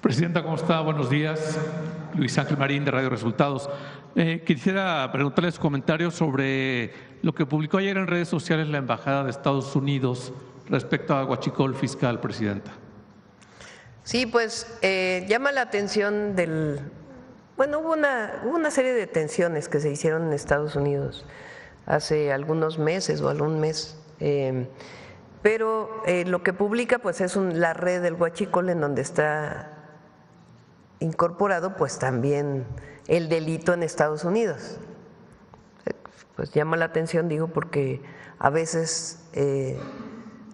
Presidenta, ¿cómo está? Buenos días. Luis Ángel Marín, de Radio Resultados. Quisiera preguntarle su comentario sobre lo que publicó ayer en redes sociales la Embajada de Estados Unidos respecto a huachicol fiscal, Presidenta. Sí, pues llama la atención hubo una serie de detenciones que se hicieron en Estados Unidos hace algunos meses o algún mes, pero lo que publica pues es la red del huachicol, en donde está incorporado pues también el delito en Estados Unidos. Pues llama la atención, digo, porque a veces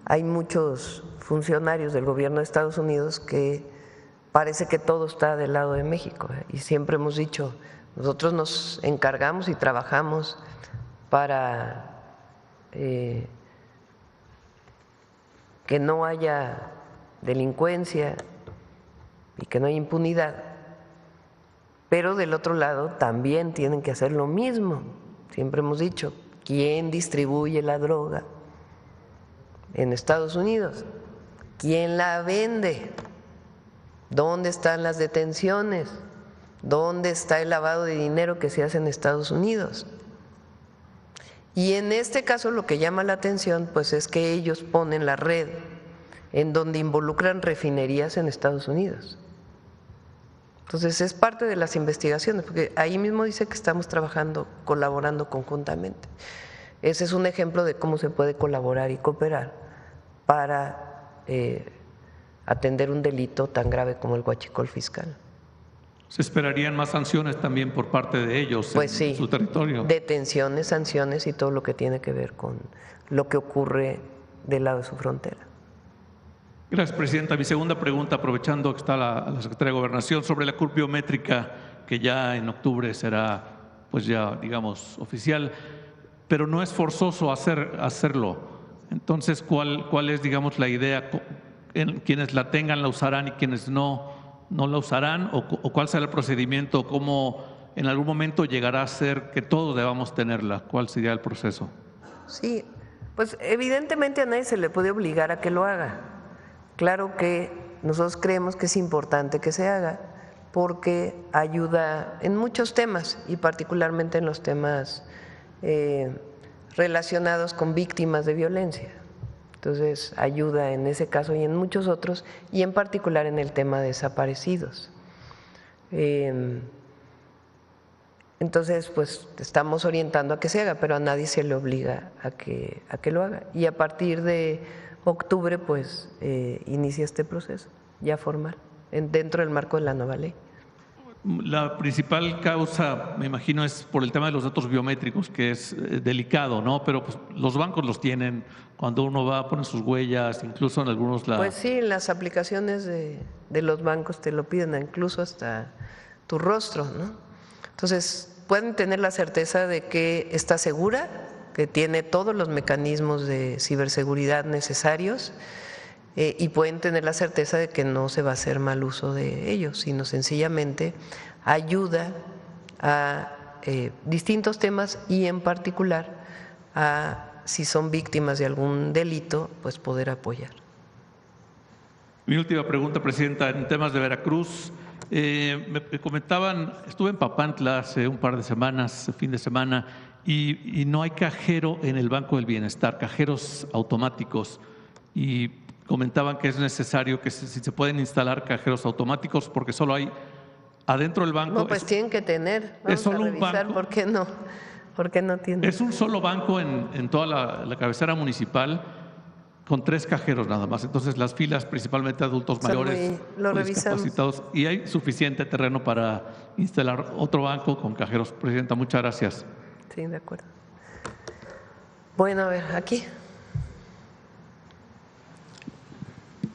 hay muchos funcionarios del gobierno de Estados Unidos que parece que todo está del lado de México, y siempre hemos dicho, nosotros nos encargamos y trabajamos para que no haya delincuencia y que no haya impunidad, pero del otro lado también tienen que hacer lo mismo. Siempre hemos dicho, ¿quién distribuye la droga en Estados Unidos? ¿Quién la vende? ¿Dónde están las detenciones? ¿Dónde está el lavado de dinero que se hace en Estados Unidos? Y en este caso lo que llama la atención pues es que ellos ponen la red en donde involucran refinerías en Estados Unidos. Entonces es parte de las investigaciones, porque ahí mismo dice que estamos trabajando, colaborando conjuntamente. Ese es un ejemplo de cómo se puede colaborar y cooperar para atender un delito tan grave como el huachicol fiscal. ¿Se esperarían más sanciones también por parte de ellos Pues en sí, su territorio? detenciones, sanciones y todo lo que tiene que ver con lo que ocurre del lado de su frontera. Gracias, Presidenta. Mi segunda pregunta, aprovechando que está la Secretaria de Gobernación, sobre la curva biométrica, que ya en octubre será, pues ya, digamos, oficial, pero no es forzoso hacerlo. Entonces, ¿cuál es, digamos, la idea? ¿Quienes la tengan la usarán y quienes no la usarán? ¿O cuál será el procedimiento? ¿Cómo en algún momento llegará a ser que todos debamos tenerla? ¿Cuál sería el proceso? Sí, pues evidentemente a nadie se le puede obligar a que lo haga. Claro que nosotros creemos que es importante que se haga porque ayuda en muchos temas y particularmente en los temas relacionados con víctimas de violencia. Entonces ayuda en ese caso y en muchos otros y en particular en el tema de desaparecidos. Entonces, pues estamos orientando a que se haga, pero a nadie se le obliga a que lo haga. Y a partir de octubre, pues inicia este proceso ya formal, dentro del marco de la nueva ley. La principal causa, me imagino, es por el tema de los datos biométricos, que es delicado, ¿no? Pero pues, los bancos los tienen, cuando uno va a poner sus huellas, incluso en algunos… Pues sí, las aplicaciones de los bancos te lo piden, incluso hasta tu rostro, ¿no? Entonces, pueden tener la certeza de que está segura, que tiene todos los mecanismos de ciberseguridad necesarios y pueden tener la certeza de que no se va a hacer mal uso de ellos, sino sencillamente ayuda a distintos temas y en particular a, si son víctimas de algún delito, pues poder apoyar. Mi última pregunta, Presidenta, en temas de Veracruz. Me comentaban, estuve en Papantla hace un par de semanas, fin de semana, y no hay cajero en el Banco del Bienestar, cajeros automáticos, y comentaban que es necesario que si se pueden instalar cajeros automáticos porque solo hay adentro del banco… No, pues tienen que tener, vamos es solo a revisar un banco, ¿por qué no tienen? Es un solo banco en toda la cabecera municipal, con 3 cajeros nada más. Entonces las filas, principalmente adultos mayores, discapacitados, y hay suficiente terreno para instalar otro banco con cajeros. Presidenta, muchas gracias. Sí, de acuerdo. Bueno, a ver, aquí.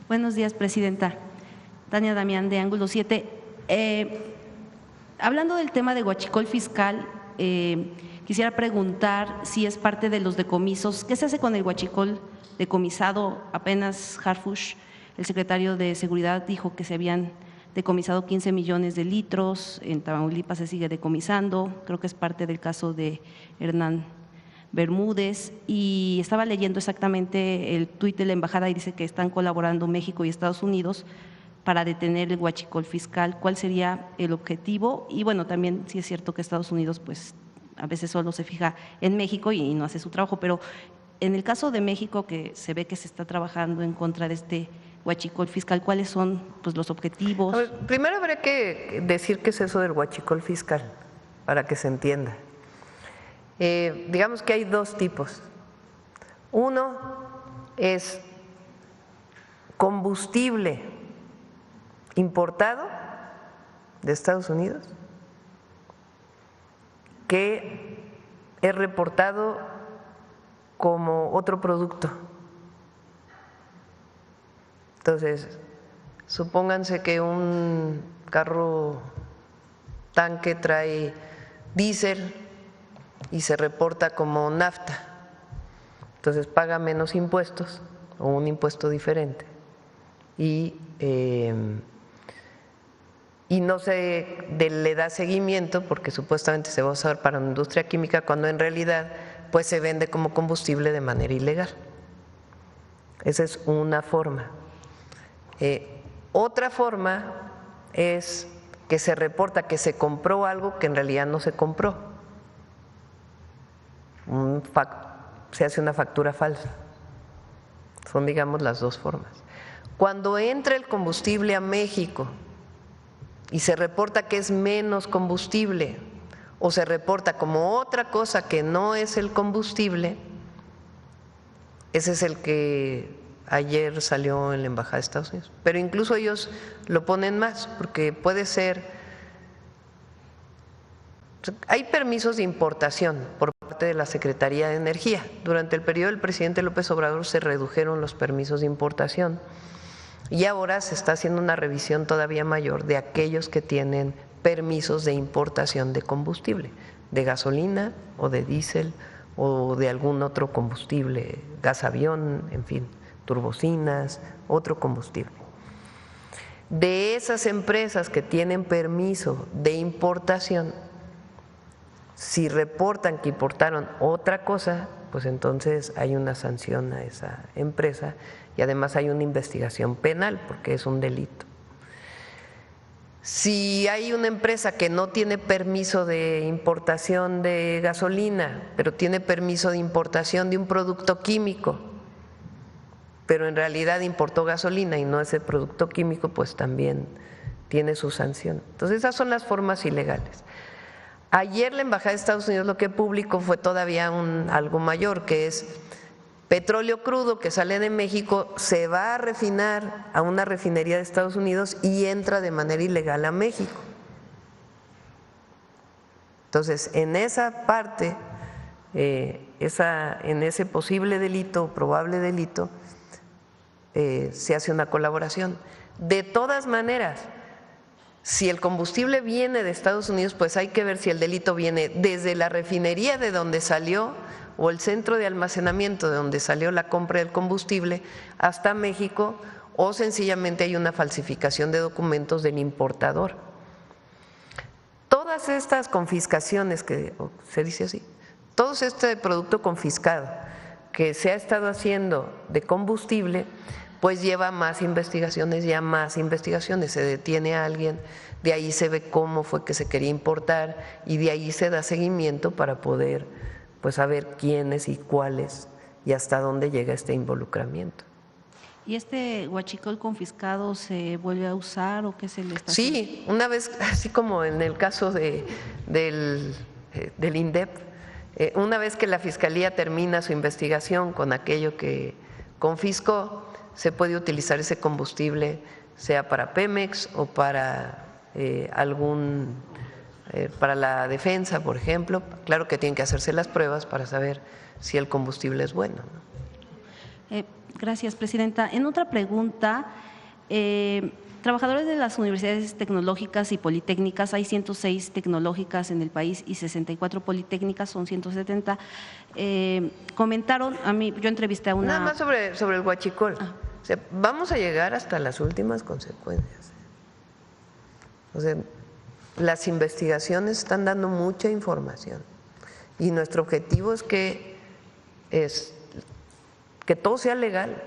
Buenos días, Presidenta. Tania Damián, de Ángulo 7. Hablando del tema de huachicol fiscal, quisiera preguntar si es parte de los decomisos. ¿Qué se hace con el huachicol decomisado? Apenas Harfuch, el secretario de Seguridad, dijo que se habían decomisado 15 millones de litros, en Tamaulipas se sigue decomisando, creo que es parte del caso de Hernán Bermúdez, y estaba leyendo exactamente el tuit de la embajada y dice que están colaborando México y Estados Unidos para detener el huachicol fiscal. ¿Cuál sería el objetivo? Y bueno, también sí es cierto que Estados Unidos pues a veces solo se fija en México y no hace su trabajo, pero en el caso de México, que se ve que se está trabajando en contra de este huachicol fiscal, ¿cuáles son pues, los objetivos? A ver, primero habría que decir qué es eso del huachicol fiscal, para que se entienda. Digamos que hay 2 tipos. Uno es combustible importado de Estados Unidos que es reportado como otro producto. Entonces, supónganse que un carro tanque trae diésel y se reporta como nafta, entonces paga menos impuestos o un impuesto diferente y no se le da seguimiento porque supuestamente se va a usar para una industria química cuando en realidad pues se vende como combustible de manera ilegal. Esa es una forma. Otra forma es que se reporta que se compró algo que en realidad no se compró. Se hace una factura falsa. Son, digamos, las 2 formas. Cuando entra el combustible a México y se reporta que es menos combustible o se reporta como otra cosa que no es el combustible, ese es el que ayer salió en la Embajada de Estados Unidos. Pero incluso ellos lo ponen más, porque puede ser Hay permisos de importación por parte de la Secretaría de Energía. Durante el periodo del presidente López Obrador se redujeron los permisos de importación y ahora se está haciendo una revisión todavía mayor de aquellos que tienen permisos de importación de combustible, de gasolina o de diésel o de algún otro combustible, gas avión, en fin, turbocinas, otro combustible. De esas empresas que tienen permiso de importación, si reportan que importaron otra cosa, pues entonces hay una sanción a esa empresa y además hay una investigación penal porque es un delito. Si hay una empresa que no tiene permiso de importación de gasolina, pero tiene permiso de importación de un producto químico, pero en realidad importó gasolina y no ese producto químico, pues también tiene su sanción. Entonces esas son las formas ilegales. Ayer la Embajada de Estados Unidos lo que publicó fue todavía algo mayor, que es petróleo crudo que sale de México, se va a refinar a una refinería de Estados Unidos y entra de manera ilegal a México. Entonces, en esa parte, en ese posible delito, probable delito, se hace una colaboración. De todas maneras, si el combustible viene de Estados Unidos, pues hay que ver si el delito viene desde la refinería de donde salió o el centro de almacenamiento de donde salió la compra del combustible hasta México, o sencillamente hay una falsificación de documentos del importador. Todas estas confiscaciones, que se dice así, todo este producto confiscado que se ha estado haciendo de combustible, pues lleva más investigaciones, se detiene a alguien, de ahí se ve cómo fue que se quería importar y de ahí se da seguimiento para poder pues saber quiénes y cuáles y hasta dónde llega este involucramiento. ¿Y este huachicol confiscado se vuelve a usar o qué se le está haciendo? Sí, una vez, así como en el caso del INDEP, una vez que la Fiscalía termina su investigación con aquello que confiscó, se puede utilizar ese combustible, sea para Pemex o para para la defensa, por ejemplo. Claro que tienen que hacerse las pruebas para saber si el combustible es bueno, ¿no? Gracias, Presidenta. En otra pregunta, trabajadores de las universidades tecnológicas y politécnicas, hay 106 tecnológicas en el país y 64 politécnicas, son 170, comentaron, yo entrevisté a una… Nada más sobre el huachicol. O sea, vamos a llegar hasta las últimas consecuencias. O sea, las investigaciones están dando mucha información y nuestro objetivo es que todo sea legal,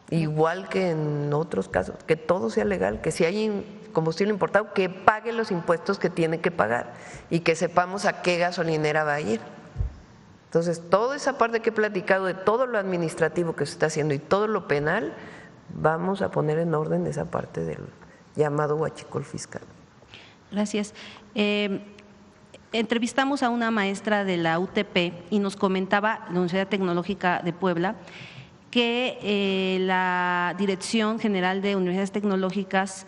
igual que en otros casos, que todo sea legal, que si hay combustible importado, que pague los impuestos que tiene que pagar y que sepamos a qué gasolinera va a ir. Entonces, toda esa parte que he platicado de todo lo administrativo que se está haciendo y todo lo penal, vamos a poner en orden esa parte del llamado huachicol fiscal. Gracias. Entrevistamos a una maestra de la UTP y nos comentaba, la Universidad Tecnológica de Puebla, que la Dirección General de Universidades Tecnológicas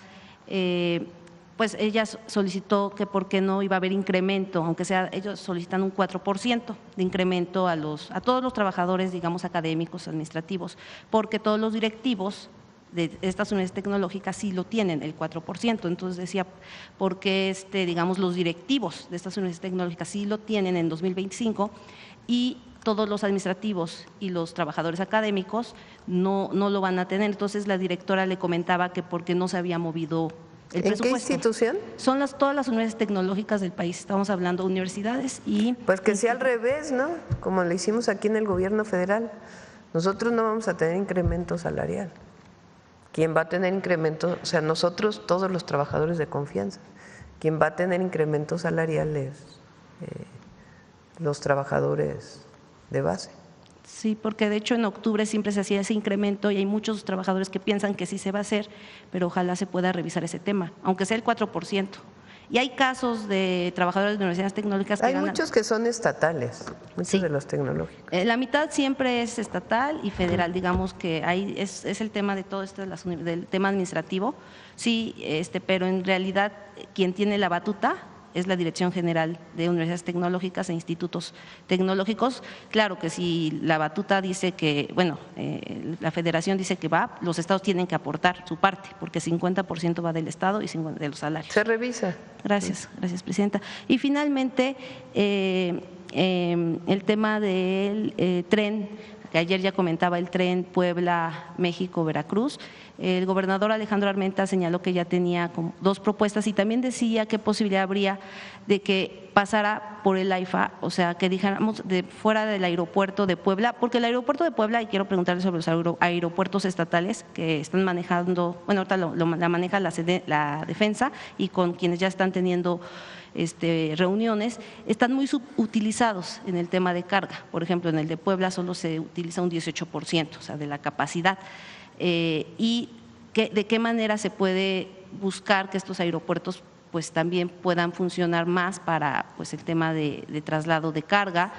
pues ella solicitó que por qué no iba a haber incremento, aunque sea ellos solicitan un 4% de incremento a todos los trabajadores, digamos, académicos, administrativos, porque todos los directivos de estas universidades tecnológicas sí lo tienen, el 4%. Entonces decía, porque digamos, los directivos de estas universidades tecnológicas sí lo tienen en 2025 y todos los administrativos y los trabajadores académicos no lo van a tener. Entonces la directora le comentaba que porque no se había movido el presupuesto. ¿En qué institución? Son todas las universidades tecnológicas del país, estamos hablando de universidades y… Pues que sea al revés, ¿no? Como lo hicimos aquí en el gobierno federal. Nosotros no vamos a tener incremento salarial. ¿Quién va a tener incremento? O sea, nosotros, todos los trabajadores de confianza. Quien va a tener incremento salarial es los trabajadores de base. Sí, porque de hecho en octubre siempre se hacía ese incremento y hay muchos trabajadores que piensan que sí se va a hacer, pero ojalá se pueda revisar ese tema, aunque sea el 4%. Y hay casos de trabajadores de universidades tecnológicas que… Hay muchos que son estatales, muchos de los tecnológicos. La mitad siempre es estatal y federal, digamos que ahí es el tema de todo esto, del tema administrativo, sí, pero en realidad quien tiene la batuta es la Dirección General de Universidades Tecnológicas e Institutos Tecnológicos. Claro que si la batuta dice que, bueno, la Federación dice que va, los estados tienen que aportar su parte, porque 50% va del Estado y 50% de los salarios. Se revisa. Gracias, gracias, Presidenta. Y finalmente, el tema del tren, que ayer ya comentaba el tren Puebla-México-Veracruz. El gobernador Alejandro Armenta señaló que ya tenía como 2 propuestas y también decía qué posibilidad habría de que pasara por el AIFA, o sea, que dijéramos de fuera del aeropuerto de Puebla, porque el aeropuerto de Puebla, y quiero preguntarle sobre los aeropuertos estatales que están manejando, bueno, ahorita la maneja la Defensa y con quienes ya están teniendo reuniones, están muy subutilizados en el tema de carga. Por ejemplo, en el de Puebla solo se utiliza un 18%, o sea, de la capacidad. Y de qué manera se puede buscar que estos aeropuertos pues también puedan funcionar más para pues el tema de traslado de carga.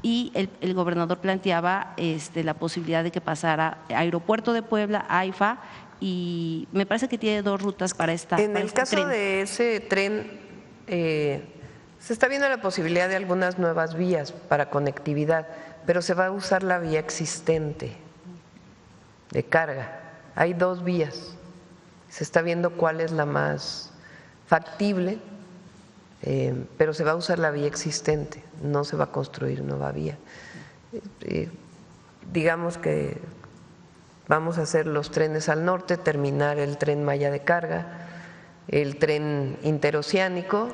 Y el gobernador planteaba la posibilidad de que pasara Aeropuerto de Puebla, AIFA, y me parece que tiene 2 rutas para esta. En el caso de ese tren, se está viendo la posibilidad de algunas nuevas vías para conectividad, pero se va a usar la vía existente de carga. Hay 2 vías, se está viendo cuál es la más factible, pero se va a usar la vía existente, no se va a construir nueva vía. Digamos que vamos a hacer los trenes al norte, terminar el tren Maya de carga, el tren interoceánico,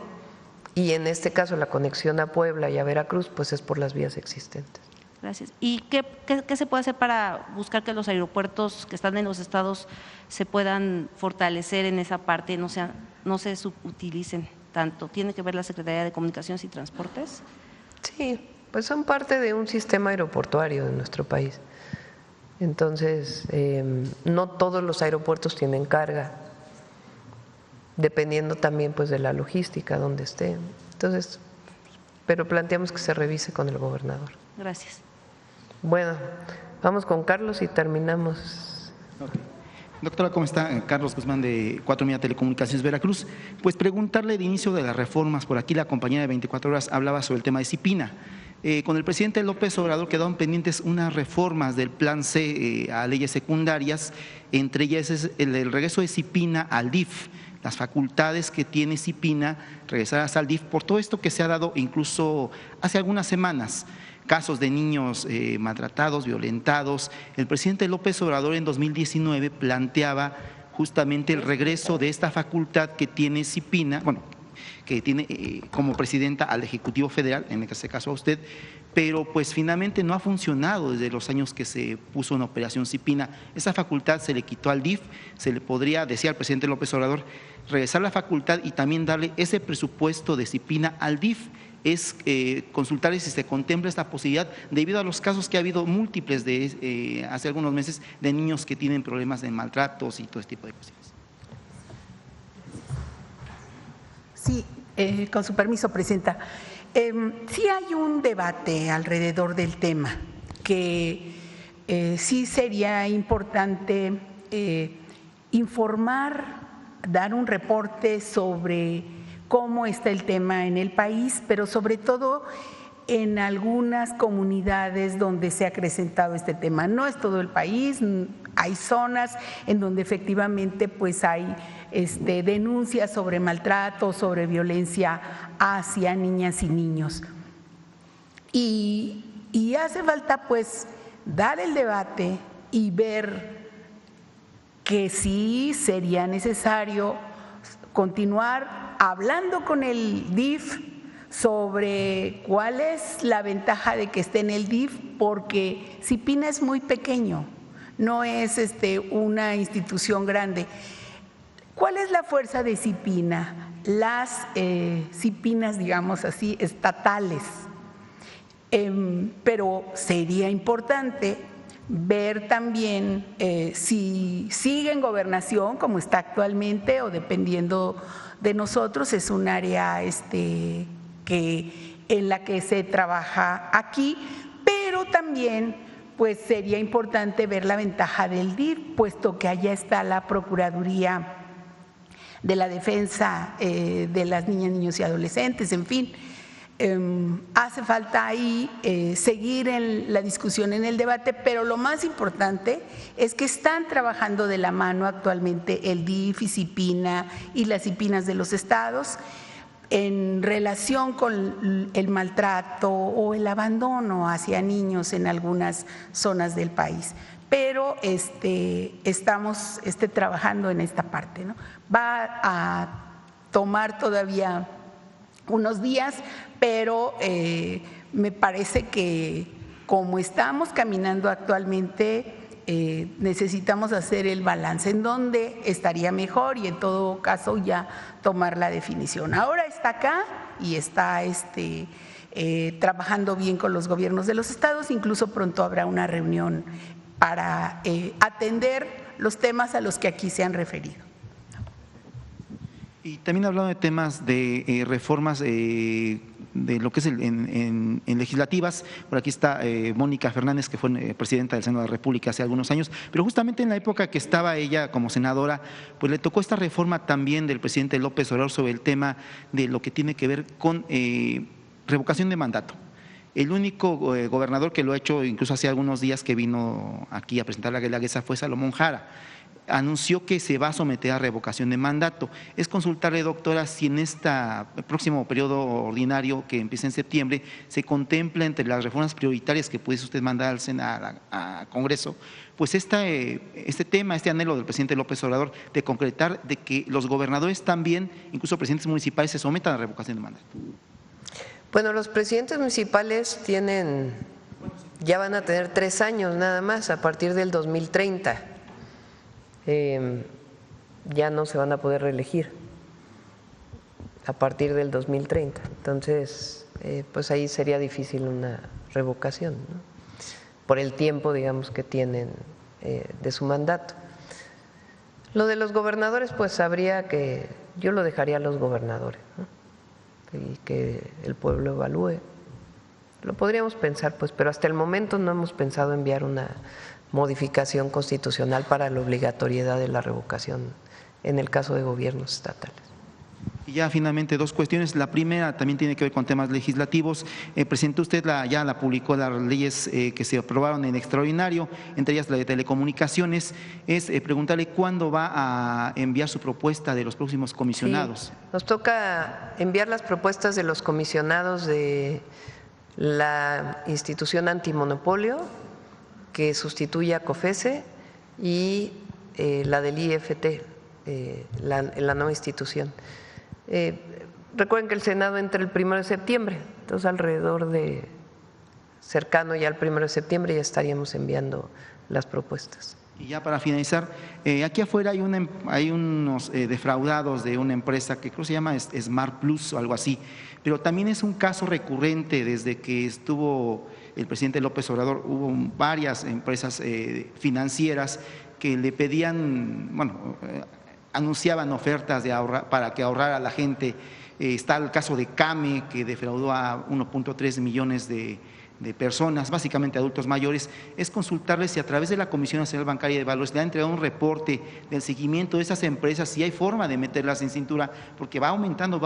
y en este caso la conexión a Puebla y a Veracruz pues es por las vías existentes. Gracias. ¿Y qué se puede hacer para buscar que los aeropuertos que están en los estados se puedan fortalecer en esa parte, no se subutilicen tanto? ¿Tiene que ver la Secretaría de Comunicaciones y Transportes? Sí, pues son parte de un sistema aeroportuario de nuestro país. Entonces, no todos los aeropuertos tienen carga, dependiendo también pues de la logística donde esté. Entonces, pero planteamos que se revise con el gobernador. Gracias. Bueno, vamos con Carlos y terminamos. Okay. Doctora, ¿cómo está? Carlos Guzmán de 4 Media Telecomunicaciones Veracruz. Pues preguntarle de inicio de las reformas, por aquí la compañía de 24 horas hablaba sobre el tema de CIPINA. Con el presidente López Obrador quedaron pendientes unas reformas del Plan C a leyes secundarias, entre ellas es el regreso de CIPINA al DIF, las facultades que tiene CIPINA regresarlas al DIF, por todo esto que se ha dado incluso hace algunas semanas, casos de niños maltratados, violentados. El presidente López Obrador en 2019 planteaba justamente el regreso de esta facultad que tiene CIPINA, bueno, que tiene como presidenta al Ejecutivo Federal, en este caso a usted, pero pues finalmente no ha funcionado desde los años que se puso en operación CIPINA. Esa facultad se le quitó al DIF, se le podría, decía el presidente López Obrador, regresar la facultad y también darle ese presupuesto de CIPINA al DIF. Es consultar si se contempla esta posibilidad debido a los casos que ha habido múltiples de hace algunos meses de niños que tienen problemas de maltratos y todo este tipo de cuestiones. Sí, con su permiso, Presidenta. Sí hay un debate alrededor del tema que sí sería importante informar, dar un reporte sobre cómo está el tema en el país, pero sobre todo en algunas comunidades donde se ha acrecentado este tema. No es todo el país, hay zonas en donde efectivamente pues hay denuncias sobre maltrato, sobre violencia hacia niñas y niños. Y hace falta pues dar el debate y ver que sí sería necesario continuar hablando con el DIF sobre cuál es la ventaja de que esté en el DIF, porque CIPINA es muy pequeño, no es una institución grande. ¿Cuál es la fuerza de CIPINA? Las CIPINAs, digamos así, estatales. Pero sería importante ver también si sigue en gobernación como está actualmente o dependiendo de nosotros, es un área en la que se trabaja aquí, pero también pues sería importante ver la ventaja del DIF, puesto que allá está la Procuraduría de la defensa de las niñas, niños y adolescentes, en fin. Hace falta ahí seguir en la discusión, en el debate, pero lo más importante es que están trabajando de la mano actualmente el DIF, ICIPINA y las IPINAs de los estados en relación con el maltrato o el abandono hacia niños en algunas zonas del país. Pero estamos trabajando en esta parte, ¿no? Va a tomar todavía unos días, pero me parece que como estamos caminando actualmente, necesitamos hacer el balance en dónde estaría mejor y en todo caso ya tomar la definición. Ahora está acá y está trabajando bien con los gobiernos de los estados, incluso pronto habrá una reunión para atender los temas a los que aquí se han referido. Y también hablando de temas de reformas de lo que es en legislativas, por aquí está Mónica Fernández, que fue presidenta del Senado de la República hace algunos años, pero justamente en la época que estaba ella como senadora, pues le tocó esta reforma también del presidente López Obrador sobre el tema de lo que tiene que ver con revocación de mandato. El único gobernador que lo ha hecho, incluso hace algunos días que vino aquí a presentar la guelaguetza, fue Salomón Jara. Anunció que se va a someter a revocación de mandato. Es consultarle, doctora, si en este próximo periodo ordinario que empieza en septiembre se contempla entre las reformas prioritarias que pudiese usted mandar al Senado, a Congreso, pues este tema, este anhelo del presidente López Obrador de concretar de que los gobernadores también, incluso presidentes municipales, se sometan a revocación de mandato. Bueno, los presidentes municipales ya van a tener 3 años nada más a partir del 2030. Ya no se van a poder reelegir a partir del 2030. Entonces, pues ahí sería difícil una revocación, ¿no? Por el tiempo, digamos, que tienen de su mandato. Lo de los gobernadores, pues yo lo dejaría a los gobernadores, ¿no? Y que el pueblo evalúe. Lo podríamos pensar, pues, pero hasta el momento no hemos pensado enviar una modificación constitucional para la obligatoriedad de la revocación en el caso de gobiernos estatales. Y ya finalmente 2 cuestiones. La primera también tiene que ver con temas legislativos. Presentó usted, ya la publicó, las leyes que se aprobaron en extraordinario, entre ellas la de telecomunicaciones. Es preguntarle cuándo va a enviar su propuesta de los próximos comisionados. Sí, nos toca enviar las propuestas de los comisionados de la institución antimonopolio, que sustituye a COFESE, y la del IFT, la nueva institución. Recuerden que el Senado entra el 1 de septiembre, entonces alrededor cercano ya al 1 de septiembre ya estaríamos enviando las propuestas. Y ya para finalizar, aquí afuera hay unos defraudados de una empresa que creo se llama Smart Plus o algo así, pero también es un caso recurrente desde que estuvo el presidente López Obrador. Hubo varias empresas financieras que le pedían, anunciaban ofertas para que ahorrara la gente. Está el caso de CAME, que defraudó a 1.3 millones de personas, básicamente adultos mayores. Es consultarles si a través de la Comisión Nacional Bancaria de Valores le han entregado un reporte del seguimiento de esas empresas, si hay forma de meterlas en cintura, porque va aumentando.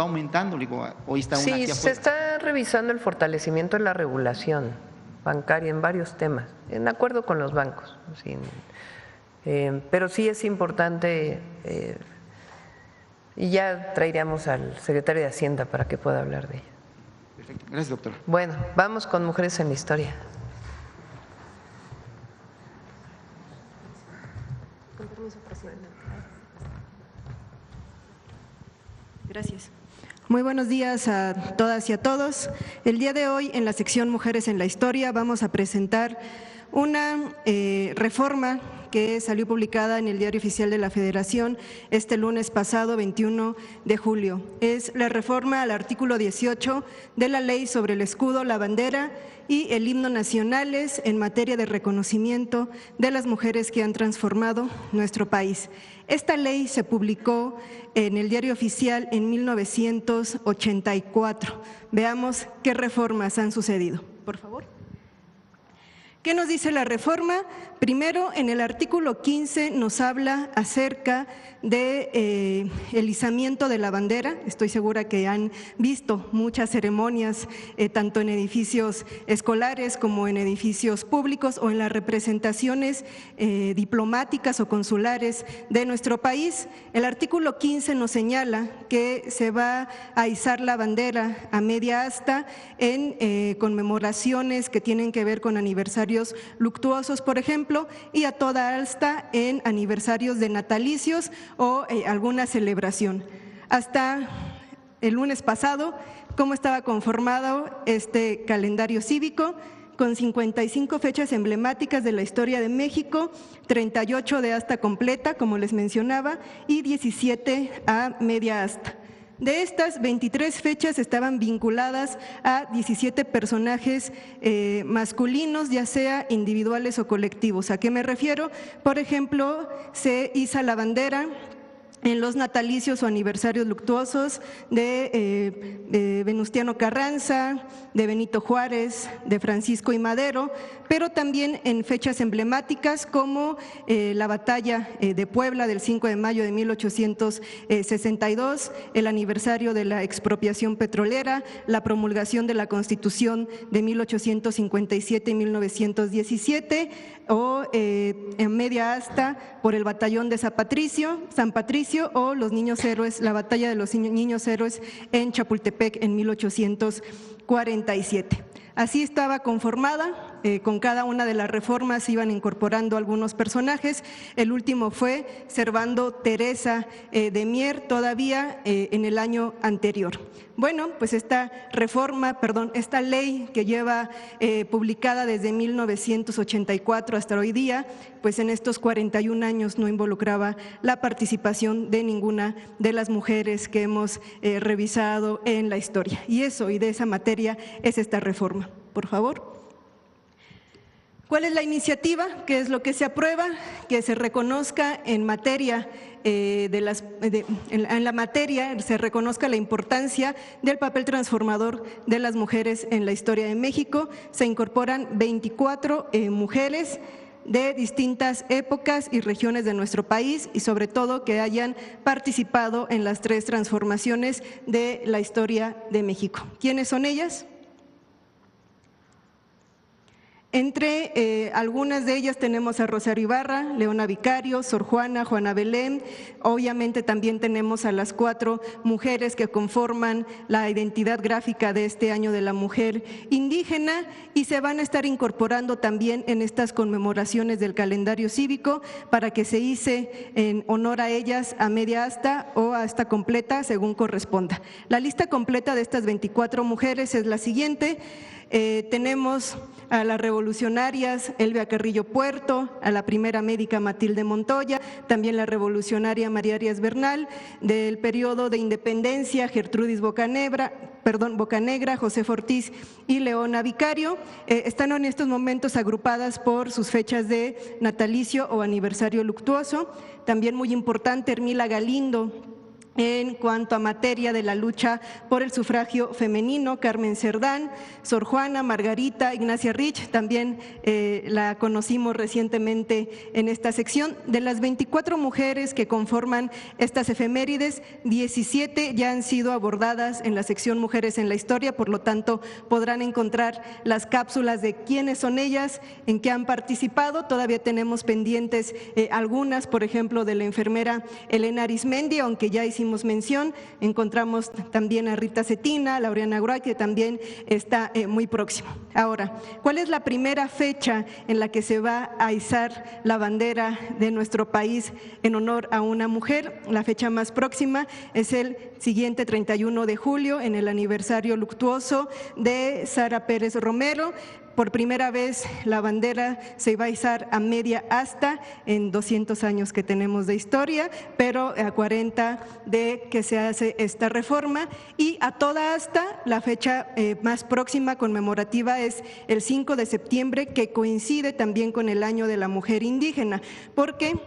Digo, hoy está una aquí afuera. Se está revisando el fortalecimiento de la regulación bancaria en varios temas, en acuerdo con los bancos. Pero sí es importante, y ya traeríamos al secretario de Hacienda para que pueda hablar de ella. Perfecto. Gracias, doctora. Bueno, vamos con Mujeres en la Historia. Con permiso, presidenta. Gracias. Muy buenos días a todas y a todos. El día de hoy, en la sección Mujeres en la Historia, vamos a presentar una reforma que salió publicada en el Diario Oficial de la Federación este lunes pasado, 21 de julio. Es la reforma al artículo 18 de la Ley sobre el escudo, la bandera y el himno nacionales en materia de reconocimiento de las mujeres que han transformado nuestro país. Esta ley se publicó en el Diario Oficial en 1984. Veamos qué reformas han sucedido, por favor. ¿Qué nos dice la reforma? Primero, en el artículo 15 nos habla acerca de el izamiento de la bandera. Estoy segura que han visto muchas ceremonias, tanto en edificios escolares como en edificios públicos o en las representaciones diplomáticas o consulares de nuestro país. El artículo 15 nos señala que se va a izar la bandera a media asta en conmemoraciones que tienen que ver con aniversarios luctuosos, por ejemplo, y a toda asta en aniversarios de natalicios o alguna celebración. Hasta el lunes pasado, ¿cómo estaba conformado este calendario cívico? Con 55 fechas emblemáticas de la historia de México, 38 de asta completa, como les mencionaba, y 17 a media asta. De estas, 23 fechas estaban vinculadas a 17 personajes masculinos, ya sea individuales o colectivos. ¿A qué me refiero? Por ejemplo, se iza la bandera en los natalicios o aniversarios luctuosos de Venustiano Carranza, de Benito Juárez, de Francisco I. Madero, pero también en fechas emblemáticas como la batalla de Puebla del 5 de mayo de 1862, el aniversario de la expropiación petrolera, la promulgación de la Constitución de 1857 y 1917, o en media asta por el batallón de San Patricio o los niños héroes, la batalla de los niños héroes en Chapultepec en 1847. Así estaba conformada, con cada una de las reformas se iban incorporando algunos personajes. El último fue Servando Teresa de Mier, todavía en el año anterior. Bueno, pues esta ley que lleva publicada desde 1984 hasta hoy día, pues en estos 41 años no involucraba la participación de ninguna de las mujeres que hemos revisado en la historia. Y de esa materia es esta reforma. Por favor. ¿Cuál es la iniciativa? ¿Qué es lo que se aprueba? Que se reconozca en materia en la materia se reconozca la importancia del papel transformador de las mujeres en la historia de México. Se incorporan 24 mujeres de distintas épocas y regiones de nuestro país y sobre todo que hayan participado en las 3 transformaciones de la historia de México. ¿Quiénes son ellas? Entre algunas de ellas tenemos a Rosario Ibarra, Leona Vicario, Sor Juana, Juana Belén. Obviamente también tenemos a las 4 mujeres que conforman la identidad gráfica de este año de la mujer indígena y se van a estar incorporando también en estas conmemoraciones del calendario cívico para que se hice en honor a ellas a media asta o asta completa según corresponda. La lista completa de estas 24 mujeres es la siguiente. Tenemos a las revolucionarias Elvia Carrillo Puerto, a la primera médica Matilde Montoya, también la revolucionaria María Arias Bernal, del periodo de independencia Gertrudis Bocanegra, José Ortiz y Leona Vicario. Están en estos momentos agrupadas por sus fechas de natalicio o aniversario luctuoso. También muy importante, Hermila Galindo. En cuanto a materia de la lucha por el sufragio femenino, Carmen Cerdán, Sor Juana, Margarita, Ignacia Rich, también la conocimos recientemente en esta sección. De las 24 mujeres que conforman estas efemérides, 17 ya han sido abordadas en la sección Mujeres en la Historia, por lo tanto podrán encontrar las cápsulas de quiénes son ellas, en qué han participado. Todavía tenemos pendientes algunas, por ejemplo, de la enfermera Elena Arismendi, aunque ya hicimos mención. Encontramos también a Rita Cetina, a Laureana Guray, que también está muy próximo. Ahora, ¿cuál es la primera fecha en la que se va a izar la bandera de nuestro país en honor a una mujer? La fecha más próxima es el siguiente 31 de julio, en el aniversario luctuoso de Sara Pérez Romero. Por primera vez la bandera se va a izar a media asta en 200 años que tenemos de historia, pero a 40 de que se hace esta reforma, y a toda asta la fecha más próxima conmemorativa es el 5 de septiembre, que coincide también con el año de la mujer indígena, porque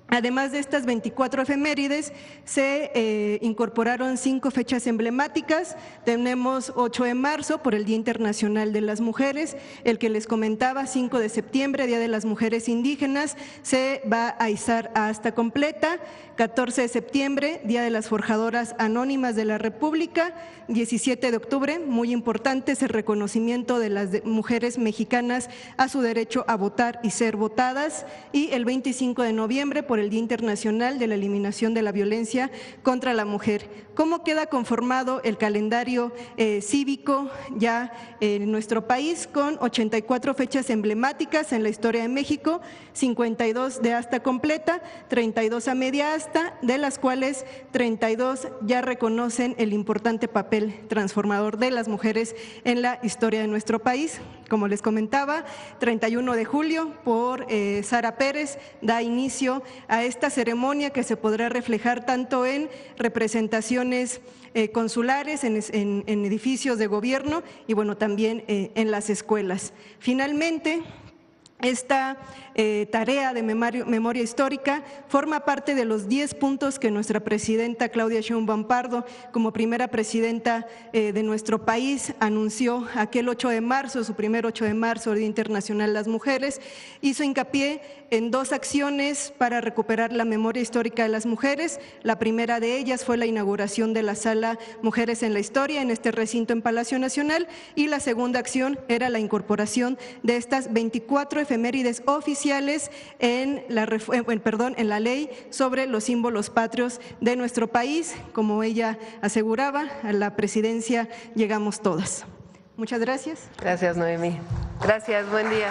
Además de estas 24 efemérides, se incorporaron 5 fechas emblemáticas. Tenemos 8 de marzo por el Día Internacional de las Mujeres, el que les comentaba, 5 de septiembre, Día de las Mujeres Indígenas, se va a izar a asta completa. 14 de septiembre, Día de las Forjadoras Anónimas de la República. 17 de octubre, muy importante, es el reconocimiento de las mujeres mexicanas a su derecho a votar y ser votadas. Y el 25 de noviembre, por el Día Internacional de la Eliminación de la Violencia contra la Mujer. ¿Cómo queda conformado el calendario cívico ya en nuestro país? Con 84 fechas emblemáticas en la historia de México, 52 de asta completa, 32 a media asta, de las cuales 32 ya reconocen el importante papel transformador de las mujeres en la historia de nuestro país. Como les comentaba, 31 de julio por Sara Pérez da inicio a esta ceremonia que se podrá reflejar tanto en representaciones consulares, en edificios de gobierno y bueno, también en las escuelas. Finalmente, esta tarea de memoria histórica forma parte de los 10 puntos que nuestra presidenta Claudia Sheinbaum Pardo, como primera presidenta de nuestro país, anunció aquel 8 de marzo, su primer 8 de marzo, Día Internacional de las Mujeres. Hizo hincapié en 2 acciones para recuperar la memoria histórica de las mujeres. La primera de ellas fue la inauguración de la Sala Mujeres en la Historia en este recinto en Palacio Nacional, y la segunda acción era la incorporación de estas 24 efemérides oficiales en la ley sobre los símbolos patrios de nuestro país. Como ella aseguraba, a la presidencia llegamos todas. Muchas gracias. Gracias, Noemí. Gracias, buen día.